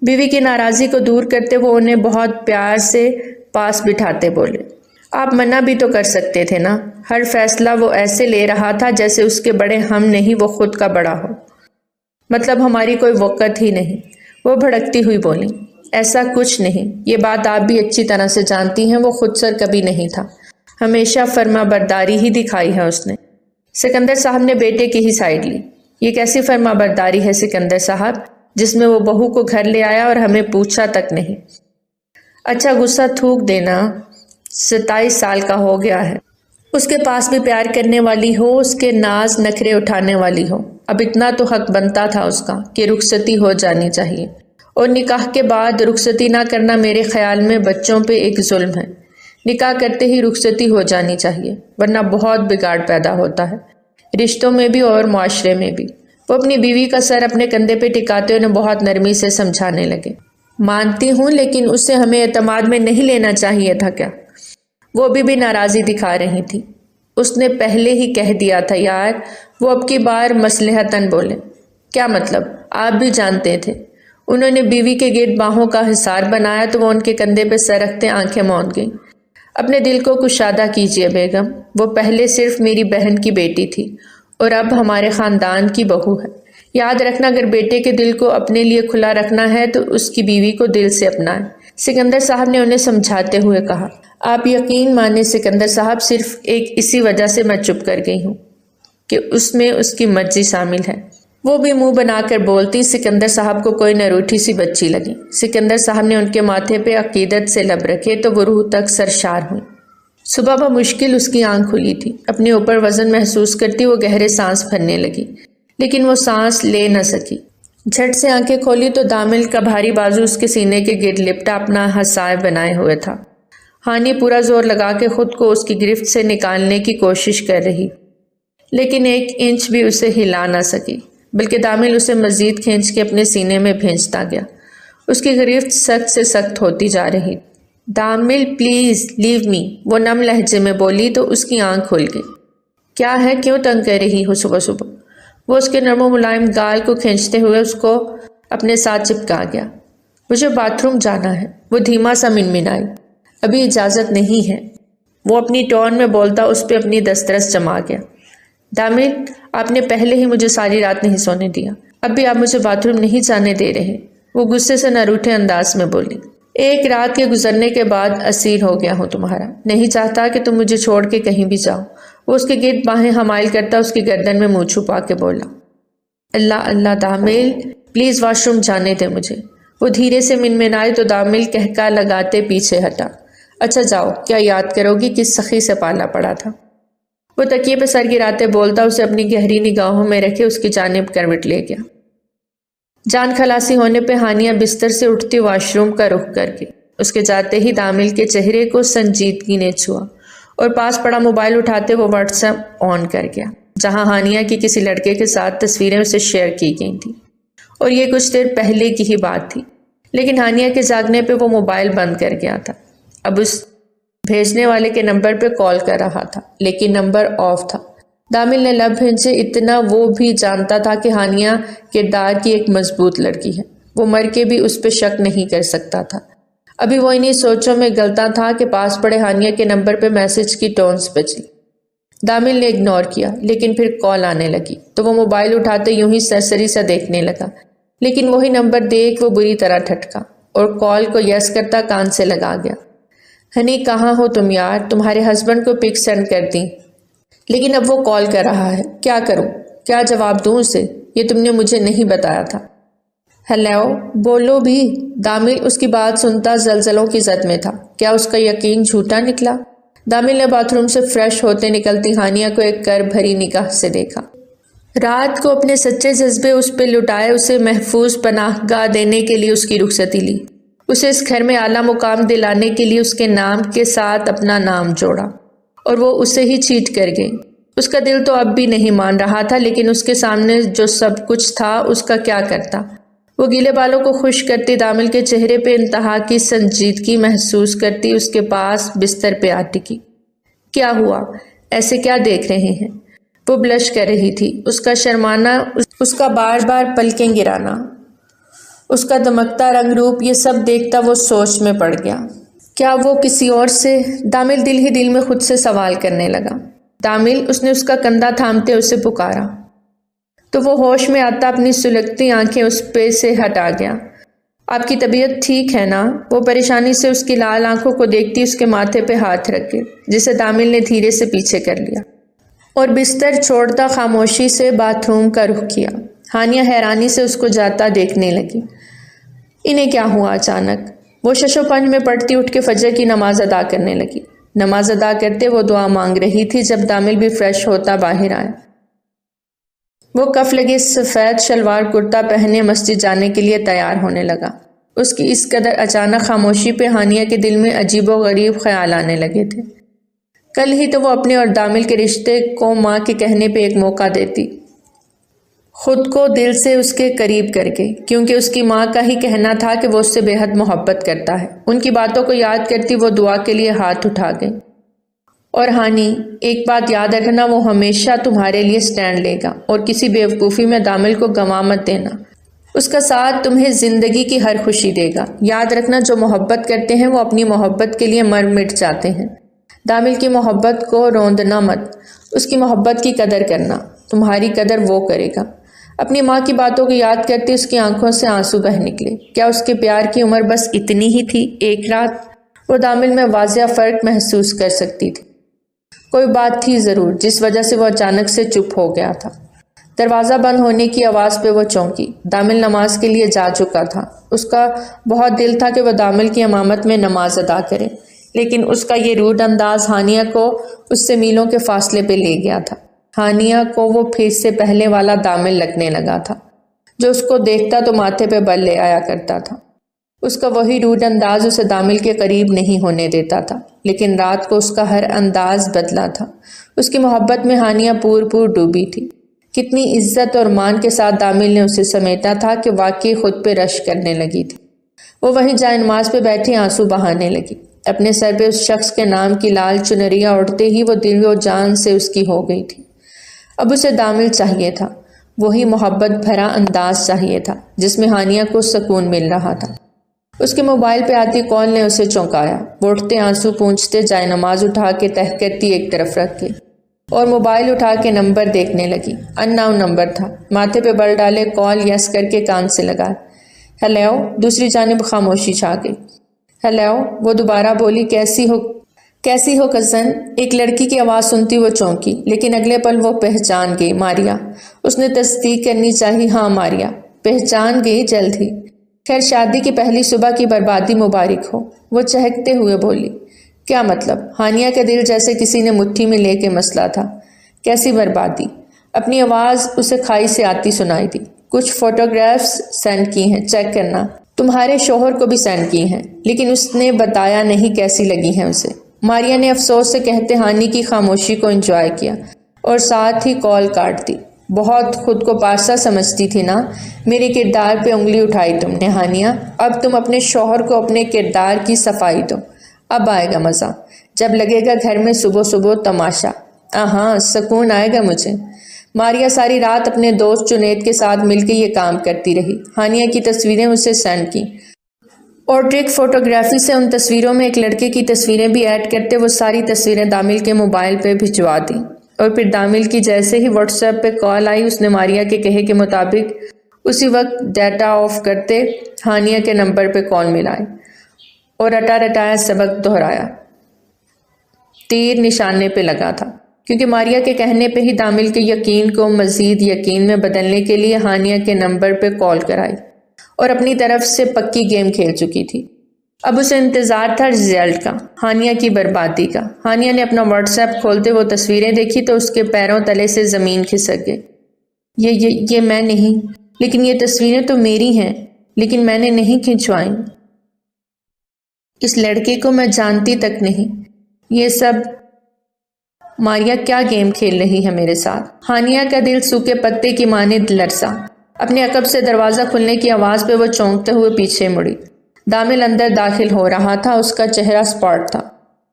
بیوی کی ناراضی کو دور کرتے وہ انہیں بہت پیار سے پاس بٹھاتے بولے۔ آپ منع بھی تو کر سکتے تھے نا۔ ہر فیصلہ وہ ایسے لے رہا تھا جیسے اس کے بڑے ہم نہیں، وہ خود کا بڑا ہو، مطلب ہماری کوئی وقت ہی نہیں۔ وہ بھڑکتی ہوئی بولی، ایسا کچھ نہیں، یہ بات آپ بھی اچھی طرح سے جانتی ہیں۔ وہ خود سر کبھی نہیں تھا، ہمیشہ فرما برداری ہی دکھائی ہے اس نے۔ سکندر صاحب نے بیٹے کی ہی سائڈ لی۔ یہ کیسی فرما برداری ہے سکندر صاحب، جس میں وہ بہو کو گھر لے آیا اور ہمیں پوچھا تک نہیں؟ اچھا غصہ تھوک دینا، 27 سال کا ہو گیا ہے، اس کے پاس بھی پیار کرنے والی ہو، اس کے ناز نخرے اٹھانے والی ہو۔ اب اتنا تو حق بنتا تھا اس کا کہ رخصتی ہو جانی چاہیے، اور نکاح کے بعد رخصتی نہ کرنا میرے خیال میں بچوں پہ ایک ظلم ہے۔ نکاح کرتے ہی رخصتی ہو جانی چاہیے، ورنہ بہت بگاڑ پیدا ہوتا ہے، رشتوں میں بھی اور معاشرے میں بھی۔ وہ اپنی بیوی کا سر اپنے کندھے پہ ٹکاتے انہیں بہت نرمی سے سمجھانے لگے۔ مانتی ہوں، لیکن اسے ہمیں اعتماد میں نہیں لینا چاہیے تھا کیا؟ وہ بھی ناراضی دکھا رہی تھی۔ اس نے پہلے ہی کہہ دیا تھا یار، وہ اب کی بار مصلحتاً بولے۔ کیا مطلب؟ آپ بھی جانتے تھے۔ انہوں نے بیوی کے گرد باہوں کا حصار بنایا تو وہ ان کے کندھے پہ سر رکھتے آنکھیں موند گئیں۔ اپنے دل کو کشادہ کیجیے بیگم، وہ پہلے صرف میری بہن کی بیٹی تھی اور اب ہمارے خاندان کی بہو ہے۔ یاد رکھنا، اگر بیٹے کے دل کو اپنے لیے کھلا رکھنا ہے تو اس کی بیوی کو دل سے اپنائیں، سکندر صاحب نے انہیں سمجھاتے ہوئے کہا۔ آپ یقین مانیں سکندر صاحب، صرف ایک اسی وجہ سے میں چپ کر گئی ہوں کہ اس میں اس کی مرضی شامل ہے۔ وہ بھی منہ بنا کر بولتی، سکندر صاحب کو کوئی نہ روٹھی سی بچی لگی۔ سکندر صاحب نے ان کے ماتھے پہ عقیدت سے لب رکھے تو وہ روح تک سرشار ہوئی۔ صبح بمشکل اس کی آنکھ کھلی تھی۔ اپنے اوپر وزن محسوس کرتی وہ گہرے سانس بھرنے لگی، لیکن وہ سانس لے نہ سکی۔ جھٹ سے آنکھیں کھولی تو دامل کا بھاری بازو اس کے سینے کے گرد لپٹا اپنا حصائے بنائے ہوئے تھا۔ ہانی پورا زور لگا کے خود کو اس کی گرفت سے نکالنے کی کوشش کر رہی، لیکن 1 انچ بھی اسے ہلا نہ سکی، بلکہ دامل اسے مزید کھینچ کے اپنے سینے میں بھینچتا گیا۔ اس کی گرفت سخت سے سخت ہوتی جا رہی۔ دامل پلیز لیو می، وہ نم لہجے میں بولی تو اس کی آنکھ کھل گئی۔ کیا ہے، کیوں تنگ کر رہی ہو صبح صبح؟ وہ اس کے نرم و ملائم گال کو کھینچتے ہوئے اس کو اپنے ساتھ چپکا گیا۔ مجھے باتھ روم جانا ہے، وہ دھیما سا منمنائی۔ ابھی اجازت نہیں ہے، وہ اپنی ٹون میں بولتا اس پہ اپنی دسترس جما گیا۔ دامل، آپ نے پہلے ہی مجھے ساری رات نہیں سونے دیا، اب بھی آپ مجھے باتھ روم نہیں جانے دے رہے، وہ غصے سے نہ روٹھے انداز میں بولی۔ 1 رات کے گزرنے کے بعد اسیر ہو گیا ہوں تمہارا، نہیں چاہتا کہ تم مجھے چھوڑ کے کہیں بھی جاؤ۔ وہ اس کے گرد باہیں حمائل کرتا اس کی گردن میں منہ چھپا کے بولا۔ اللہ اللہ دامل، پلیز واش روم جانے دے مجھے۔ وہ دھیرے سے منمنائی تو دامل کہکا لگاتے پیچھے ہٹا۔ اچھا جاؤ، کیا یاد کرو گی کس سخی سے پالا پڑا تھا؟ وہ تکیے پہ سر گراتے بولتا اسے اپنی گہری نگاہوں میں رکھے اس کی جانب کروٹ لے گیا۔ جان خلاصی ہونے پہ ہانیہ بستر سے اٹھتی واش روم کا رخ کر گئی۔ اس کے جاتے ہی دامل کے چہرے کو سنجیدگی نے چھوا اور پاس پڑا موبائل اٹھاتے وہ واٹس ایپ آن کر گیا، جہاں ہانیہ کی کسی لڑکے کے ساتھ تصویریں اسے شیئر کی گئی تھیں، اور یہ کچھ دیر پہلے کی ہی بات تھی۔ لیکن ہانیہ کے جاگنے پہ وہ موبائل بند کر گیا تھا۔ اب اس بھیجنے والے کے نمبر پہ کال کر رہا تھا، لیکن نمبر آف تھا۔ دامل نے لب بھینچے، اتنا وہ بھی جانتا تھا کہ ہانیہ کردار کی ایک مضبوط لڑکی ہے، وہ مر کے بھی اس پہ شک نہیں کر سکتا تھا۔ ابھی وہ انہی سوچوں میں گلتا تھا کہ پاس پڑے ہانیہ کے نمبر پہ میسج کی ٹونز بجی۔ دامل نے اگنور کیا، لیکن پھر کال آنے لگی تو وہ موبائل اٹھاتے یوں ہی سرسری سا دیکھنے لگا، لیکن وہی نمبر دیکھ وہ بری طرح ٹھٹکا اور کال کو یس کرتا کان سے لگا گیا۔ ہنی کہاں ہو تم یار، تمہارے ہسبینڈ کو پک سینڈ کر دی، لیکن اب وہ کال کر رہا ہے، کیا کروں، کیا جواب دوں اسے، یہ تم نے مجھے نہیں بتایا تھا۔ ہیلو، بولو بھی۔ دامل اس کی بات سنتا زلزلوں کی زد میں تھا، کیا اس کا یقین جھوٹا نکلا؟ دامل نے باتھ روم سے فریش ہوتے نکلتی ہانیہ کو ایک کر بھری نگاہ سے دیکھا۔ رات کو اپنے سچے جذبے اس پہ لٹائے، اسے محفوظ پناہ گاہ دینے کے لیے اس کی رخصتی لی، اسے اس گھر میں اعلیٰ مقام دلانے کے لیے اس کے نام کے ساتھ اپنا نام جوڑا، اور وہ اسے ہی چیٹ کر گئی۔ اس کا دل تو اب بھی نہیں مان رہا تھا، لیکن اس کے سامنے جو سب کچھ تھا اس کا کیا کرتا؟ وہ گیلے بالوں کو خشک کرتی دامل کے چہرے پہ انتہا کی سنجیدگی محسوس کرتی اس کے پاس بستر پہ آ ٹکی۔ کیا ہوا؟ ایسے کیا دیکھ رہے ہیں؟ وہ بلش کر رہی تھی، اس کا شرمانا، اس کا بار بار پلکیں گرانا، اس کا دمکتا رنگ روپ، یہ سب دیکھتا وہ سوچ میں پڑ گیا۔ کیا وہ کسی اور سے؟ دامل دل ہی دل میں خود سے سوال کرنے لگا۔ دامل، اس نے اس کا کندھا تھامتے اسے پکارا تو وہ ہوش میں آتا اپنی سلگتی آنکھیں اس پہ سے ہٹا گیا۔ آپ کی طبیعت ٹھیک ہے نا؟ وہ پریشانی سے اس کی لال آنکھوں کو دیکھتی اس کے ماتھے پہ ہاتھ رکھے، جسے دامل نے دھیرے سے پیچھے کر لیا اور بستر چھوڑتا خاموشی سے باتھ روم کا رخ کیا۔ ہانیہ حیرانی سے اس کو جاتا دیکھنے لگی۔ انہیں کیا ہوا اچانک؟ وہ ششو پنج میں پڑتی اٹھ کے فجر کی نماز ادا کرنے لگی۔ نماز ادا کرتے وہ دعا مانگ رہی تھی جب دامل بھی فریش ہوتا باہر آیا۔ وہ کف لگے سفید شلوار کرتا پہنے مسجد جانے کے لیے تیار ہونے لگا۔ اس کی اس قدر اچانک خاموشی پہ ہانیہ کے دل میں عجیب و غریب خیال آنے لگے تھے۔ کل ہی تو وہ اپنے اور دامل کے رشتے کو ماں کے کہنے پہ ایک موقع دیتی، خود کو دل سے اس کے قریب کر کے، کیونکہ اس کی ماں کا ہی کہنا تھا کہ وہ اس سے بے حد محبت کرتا ہے۔ ان کی باتوں کو یاد کرتی وہ دعا کے لیے ہاتھ اٹھا گئی۔ اور ہانی، ایک بات یاد رکھنا، وہ ہمیشہ تمہارے لیے سٹینڈ لے گا اور کسی بیوقوفی میں دامل کو گنوا مت دینا۔ اس کا ساتھ تمہیں زندگی کی ہر خوشی دے گا۔ یاد رکھنا، جو محبت کرتے ہیں وہ اپنی محبت کے لیے مر مٹ جاتے ہیں۔ دامل کی محبت کو روندنا مت، اس کی محبت کی قدر کرنا، تمہاری قدر وہ کرے گا۔ اپنی ماں کی باتوں کو یاد کرتے اس کی آنکھوں سے آنسو بہہ نکلے۔ کیا اس کے پیار کی عمر بس اتنی ہی تھی؟ ایک رات وہ دامل میں واضح فرق محسوس کر سکتی تھی۔ کوئی بات تھی ضرور جس وجہ سے وہ اچانک سے چپ ہو گیا تھا۔ دروازہ بند ہونے کی آواز پہ وہ چونکی۔ دامل نماز کے لیے جا چکا تھا۔ اس کا بہت دل تھا کہ وہ دامل کی امامت میں نماز ادا کرے، لیکن اس کا یہ روڈ انداز ہانیہ کو اس سے میلوں کے فاصلے پہ لے گیا تھا۔ ہانیہ کو وہ پھر سے پہلے والا دامل لگنے لگا تھا جو اس کو دیکھتا تو ماتھے پہ بل لے آیا کرتا تھا۔ اس کا وہی روڈ انداز اسے دامل کے قریب نہیں ہونے دیتا تھا، لیکن رات کو اس کا ہر انداز بدلا تھا۔ اس کی محبت میں ہانیہ پور ڈوبی تھی۔ کتنی عزت اور مان کے ساتھ دامل نے اسے سمیٹا تھا کہ واقعی خود پہ رشک کرنے لگی تھی۔ وہ وہیں جائے نماز پہ بیٹھی آنسو بہانے لگی۔ اپنے سر پہ اس شخص کے نام کی لال چنریاں اڑتے ہی وہ دل و جان سے اس کی ہو گئی تھی۔ اب اسے دامل چاہیے تھا، وہی محبت بھرا انداز چاہیے تھا جس میں ہانیہ کو سکون مل رہا تھا۔ اس کے موبائل پہ آتی کال نے اسے چونکایا۔ وہ اٹھتے آنسو پونچھتے جائے نماز اٹھا کے تہہ کرتی ایک طرف رکھ کے اور موبائل اٹھا کے نمبر دیکھنے لگی۔ ان نون نمبر تھا۔ ماتھے پہ بل ڈالے کال یس کر کے کان سے لگا۔ ہیلو، دوسری جانب خاموشی چھا گئی۔ ہیلو، وہ دوبارہ بولی، کیسی ہو کزن؟ ایک لڑکی کی آواز سنتی وہ چونکی، لیکن اگلے پل وہ پہچان گئی، ماریا۔ اس نے تصدیق کرنی چاہی، ہاں ماریا، پہچان گئی جلد ہی۔ خیر، شادی کی پہلی صبح کی بربادی مبارک ہو، وہ چہکتے ہوئے بولی۔ کیا مطلب؟ ہانیہ کا دل جیسے کسی نے مٹھی میں لے کے مسلا تھا۔ کیسی بربادی؟ اپنی آواز اسے کھائی سے آتی سنائی دی۔ کچھ فوٹوگرافز سینڈ کی ہیں، چیک کرنا۔ تمہارے شوہر کو بھی سینڈ کی ہیں، لیکن اس نے بتایا نہیں کیسی لگی ہیں اسے۔ ماریا نے افسوس سے کہتے ہانی کی خاموشی کو انجوائے کیا اور ساتھ ہی کال کاٹ دی۔ بہت خود کو پارسا سمجھتی تھی نا؟ میرے کردار پہ انگلی اٹھائی تم نے ہانیہ۔ اب تم اپنے شوہر کو اپنے کردار کی صفائی دو، اب آئے گا مزہ، جب لگے گا گھر میں صبح صبح تماشا۔ ہاں سکون آئے گا مجھے۔ ماریا ساری رات اپنے دوست جنید کے ساتھ مل کے یہ کام کرتی رہی۔ ہانیہ کی تصویریں اسے سینڈ کی اور ٹرک فوٹوگرافی سے ان تصویروں میں ایک لڑکے کی تصویریں بھی ایڈ کرتے وہ ساری تصویریں دامل کے موبائل پہ بھجوا دیں، اور پھر دامل کی جیسے ہی واٹس ایپ پہ کال آئی اس نے ماریا کے کہے کے مطابق اسی وقت ڈیٹا آف کرتے ہانیہ کے نمبر پہ کال ملائی اور رٹا رٹایا سبق دہرایا۔ تیر نشانے پہ لگا تھا، کیونکہ ماریا کے کہنے پہ ہی دامل کے یقین کو مزید یقین میں بدلنے کے لیے ہانیہ کے نمبر پہ کال کرائی اور اپنی طرف سے پکی گیم کھیل چکی تھی۔ اب اسے انتظار تھا رزلٹ کا، ہانیہ کی بربادی کا۔ ہانیہ نے اپنا واٹس ایپ کھولتے وہ تصویریں دیکھی تو اس کے پیروں تلے سے زمین کھسک گئی۔ یہ میں نہیں، لیکن یہ تصویریں تو میری ہیں، لیکن میں نے نہیں کھنچوائیں۔ اس لڑکے کو میں جانتی تک نہیں۔ یہ سب ماریا کیا گیم کھیل رہی ہے میرے ساتھ؟ ہانیہ کا دل سوکھے پتے کی مانند لرزا۔ اپنے عقب سے دروازہ کھلنے کی آواز پہ وہ چونکتے ہوئے پیچھے مڑی۔ دامل اندر داخل ہو رہا تھا، اس کا چہرہ سپاٹ تھا،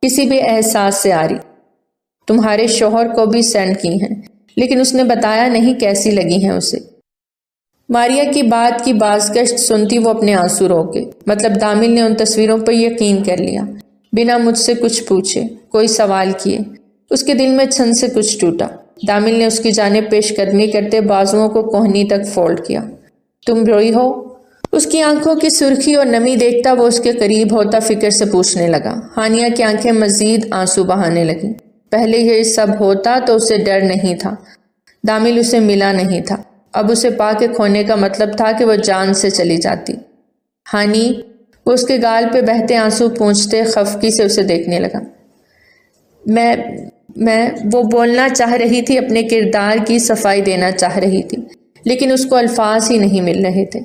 کسی بھی احساس سے آری۔ تمہارے شوہر کو بھی سینڈ کی ہیں، لیکن اس نے بتایا نہیں کیسی لگی ہیں اسے۔ ماریا کی بات کی بازگشت سنتی وہ اپنے آنسو روک گئی۔ مطلب دامل نے ان تصویروں پر یقین کر لیا، بنا مجھ سے کچھ پوچھے، کوئی سوال کیے۔ اس کے دل میں چھن سے کچھ ٹوٹا۔ دامل نے اس کی جانب پیش قدمی کرتے بازوؤں کو کوہنی تک فولڈ کیا۔ تم روئی ہو؟ اس کی آنکھوں کی سرخی اور نمی دیکھتا وہ اس کے قریب ہوتا فکر سے پوچھنے لگا۔ ہانیہ کی آنکھیں مزید آنسو بہانے لگیں۔ پہلے یہ سب ہوتا تو اسے ڈر نہیں تھا، دامل اسے ملا نہیں تھا، اب اسے پا کے کھونے کا مطلب تھا کہ وہ جان سے چلی جاتی۔ ہانی، وہ اس کے گال پہ بہتے آنسو پونچھتے خفگی سے اسے دیکھنے لگا۔ میں وہ بولنا چاہ رہی تھی، اپنے کردار کی صفائی دینا چاہ رہی تھی، لیکن اس کو الفاظ ہی نہیں مل رہے تھے۔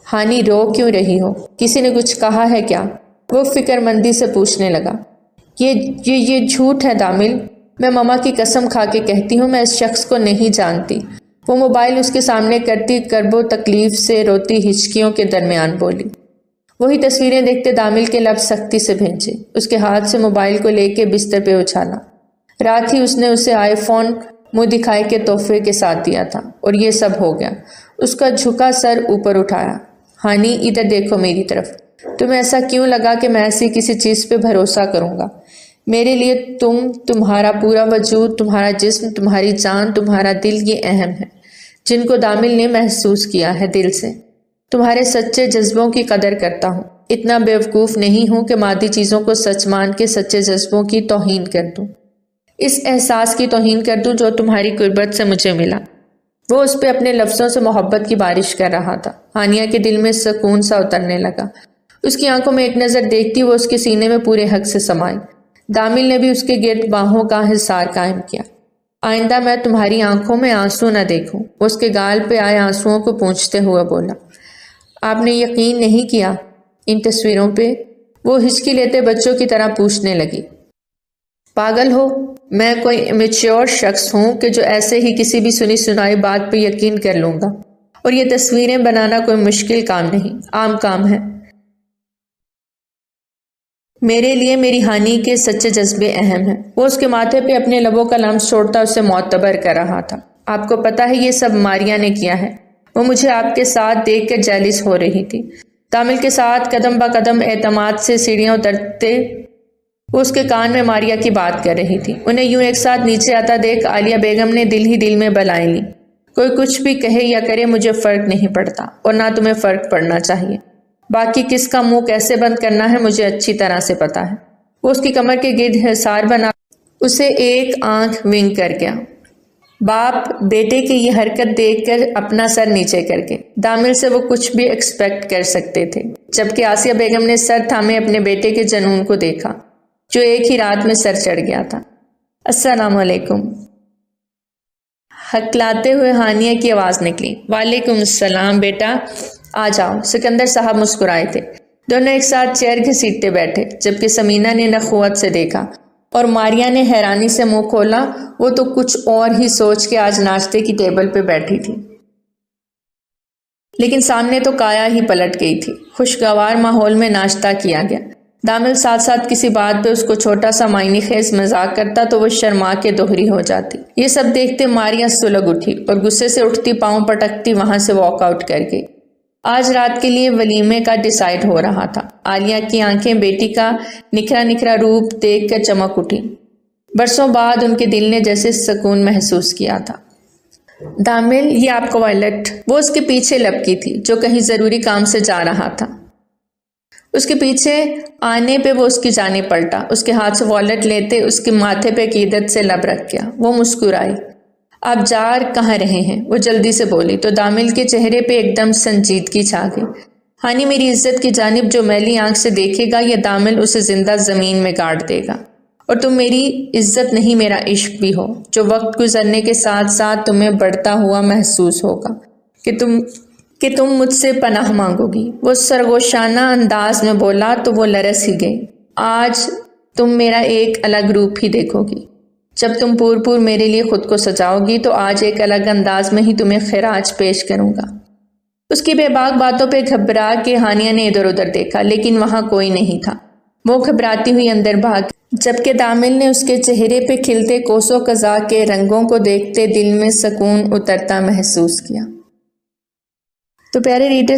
ہانی، رو کیوں رہی ہو؟ کسی نے کچھ کہا ہے کیا؟ وہ فکر مندی سے پوچھنے لگا۔ یہ جھوٹ ہے دامل، میں ماما کی قسم کھا کے کہتی ہوں میں اس شخص کو نہیں جانتی۔ وہ موبائل اس کے سامنے کرتی کرب و تکلیف سے روتی ہچکیوں کے درمیان بولی۔ وہی تصویریں دیکھتے دامل کے لب سختی سے بھینچے، اس کے ہاتھ سے موبائل کو لے کے بستر پہ اچھالا۔ رات ہی اس نے اسے آئی فون منہ دکھائے کے تحفے کے ساتھ دیا تھا، اور یہ سب ہو گیا۔ اس کا جھکا سر اوپر اٹھایا۔ ہانی، ادھر دیکھو میری طرف۔ تمہیں ایسا کیوں لگا کہ میں ایسی کسی چیز پہ بھروسہ کروں گا؟ میرے لیے تمہارا پورا وجود، تمہارا جسم، تمہاری جان، تمہارا دل یہ اہم ہے، جن کو دامل نے محسوس کیا ہے دل سے۔ تمہارے سچے جذبوں کی قدر کرتا ہوں، اتنا بیوقوف نہیں ہوں کہ مادی چیزوں کو سچ مان کے سچے جذبوں کی توہین کر دوں، اس احساس کی توہین کر دوں جو تمہاری قربت سے مجھے ملا۔ وہ اس پہ اپنے لفظوں سے محبت کی بارش کر رہا تھا۔ ہانیہ کے دل میں سکون سا اترنے لگا۔ اس کی آنکھوں میں ایک نظر دیکھتی وہ اس کے سینے میں پورے حق سے سمائی۔ دامل نے بھی اس کے گرد باہوں کا حصار قائم کیا۔ آئندہ میں تمہاری آنکھوں میں آنسو نہ دیکھوں، وہ اس کے گال پہ آئے آنسوؤں کو پونچھتے ہوئے بولا۔ آپ نے یقین نہیں کیا ان تصویروں پہ؟ وہ ہچکی لیتے بچوں کی طرح پوچھنے لگی۔ پاگل ہو؟ میں کوئی امیچیور شخص ہوں کہ جو ایسے ہی کسی بھی سنی سنائی بات پہ یقین کر لوں گا؟ اور یہ تصویریں بنانا کوئی مشکل کام نہیں، عام کام ہے۔ میرے لیے میری ہانی کے سچے جذبے اہم ہیں۔ وہ اس کے ماتھے پہ اپنے لبوں کا لمس چھوڑتا اسے معتبر کر رہا تھا۔ آپ کو پتہ ہے یہ سب ماریا نے کیا ہے؟ وہ مجھے آپ کے ساتھ دیکھ کر جیلس ہو رہی تھی۔ دامل کے ساتھ قدم با قدم اعتماد سے سیڑھیاں اترتے وہ اس کے کان میں ماریا کی بات کر رہی تھی۔ انہیں یوں ایک ساتھ نیچے آتا دیکھ عالیہ بیگم نے دل ہی دل میں بلائیں لی۔ کوئی کچھ بھی کہے یا کرے مجھے فرق نہیں پڑتا، اور نہ تمہیں فرق پڑنا چاہیے۔ باقی کس کا منہ کیسے بند کرنا ہے مجھے اچھی طرح سے پتا ہے۔ وہ اس کی کمر کے گرد حصار بنا اسے ایک آنکھ ونگ کر گیا۔ باپ بیٹے کی یہ حرکت دیکھ کر اپنا سر نیچے کر کے دامل سے وہ کچھ بھی ایکسپیکٹ کر سکتے تھے، جبکہ آسیہ بیگم نے سر تھامے اپنے بیٹے کے جنون کو دیکھا جو ایک ہی رات میں سر چڑھ گیا تھا۔ السلام علیکم، ہکلاتے ہوئے ہانیہ کی آواز نکلی۔ وعلیکم السلام بیٹا، آ جاؤ۔ سکندر صاحب مسکرائے تھے۔ دونوں ایک ساتھ چیئر گھسیٹتے بیٹھے، جبکہ سمینہ نے نخوت سے دیکھا اور ماریا نے حیرانی سے منہ کھولا۔ وہ تو کچھ اور ہی سوچ کے آج ناشتے کی ٹیبل پہ بیٹھی تھی، لیکن سامنے تو کایا ہی پلٹ گئی تھی۔ خوشگوار ماحول میں ناشتہ کیا گیا۔ دامل ساتھ ساتھ کسی بات پہ اس کو چھوٹا سا معنی خیز مذاق کرتا تو وہ شرما کے دوہری ہو جاتی۔ یہ سب دیکھتے ماریا سلگ اٹھی اور غصے سے اٹھتی پاؤں پٹکتی وہاں سے واک آؤٹ کر گئی۔ آج رات کے لیے ولیمے کا ڈیسائیڈ ہو رہا تھا۔ عالیہ کی آنکھیں بیٹی کا نکھرا نکھرا روپ دیکھ کر چمک اٹھی۔ برسوں بعد ان کے دل نے جیسے سکون محسوس کیا تھا۔ دامل، یہ آپ کو وائلٹ، وہ اس کے پیچھے لپکی تھی جو کہیں ضروری کام سے جا رہا تھا۔ اس کے پیچھے آنے پہ وہ اس کی جانب پلٹا، اس کے ہاتھ سے والٹ لیتے اس کے ماتھے پہ عقیدت سے لب رکھ گیا۔ وہ مسکرائی۔ آپ جا کہاں رہے ہیں؟ وہ جلدی سے بولی تو دامل کے چہرے پہ ایک دم سنجیدگی چھا گئی۔ ہانی میری عزت کی جانب جو میلی آنکھ سے دیکھے گا یہ دامل اسے زندہ زمین میں گاڑ دے گا۔ اور تم میری عزت نہیں میرا عشق بھی ہو، جو وقت گزرنے کے ساتھ ساتھ تمہیں بڑھتا ہوا محسوس ہوگا کہ تم مجھ سے پناہ مانگو گی۔ وہ سرگوشانہ انداز میں بولا تو وہ لرز ہی گئی۔ آج تم میرا ایک الگ روپ ہی دیکھو گی۔ جب تم پور میرے لیے خود کو سجاؤ گی تو آج ایک الگ انداز میں ہی تمہیں خراج پیش کروں گا۔ اس کی بے باک باتوں پہ گھبرا کے ہانیہ نے ادھر ادھر دیکھا لیکن وہاں کوئی نہیں تھا۔ وہ گھبراتی ہوئی اندر بھاگ، جبکہ دامل نے اس کے چہرے پہ کھلتے کوسوں قضا کے رنگوں کو دیکھتے دل میں سکون اترتا محسوس کیا۔ تو پیارے ریڈر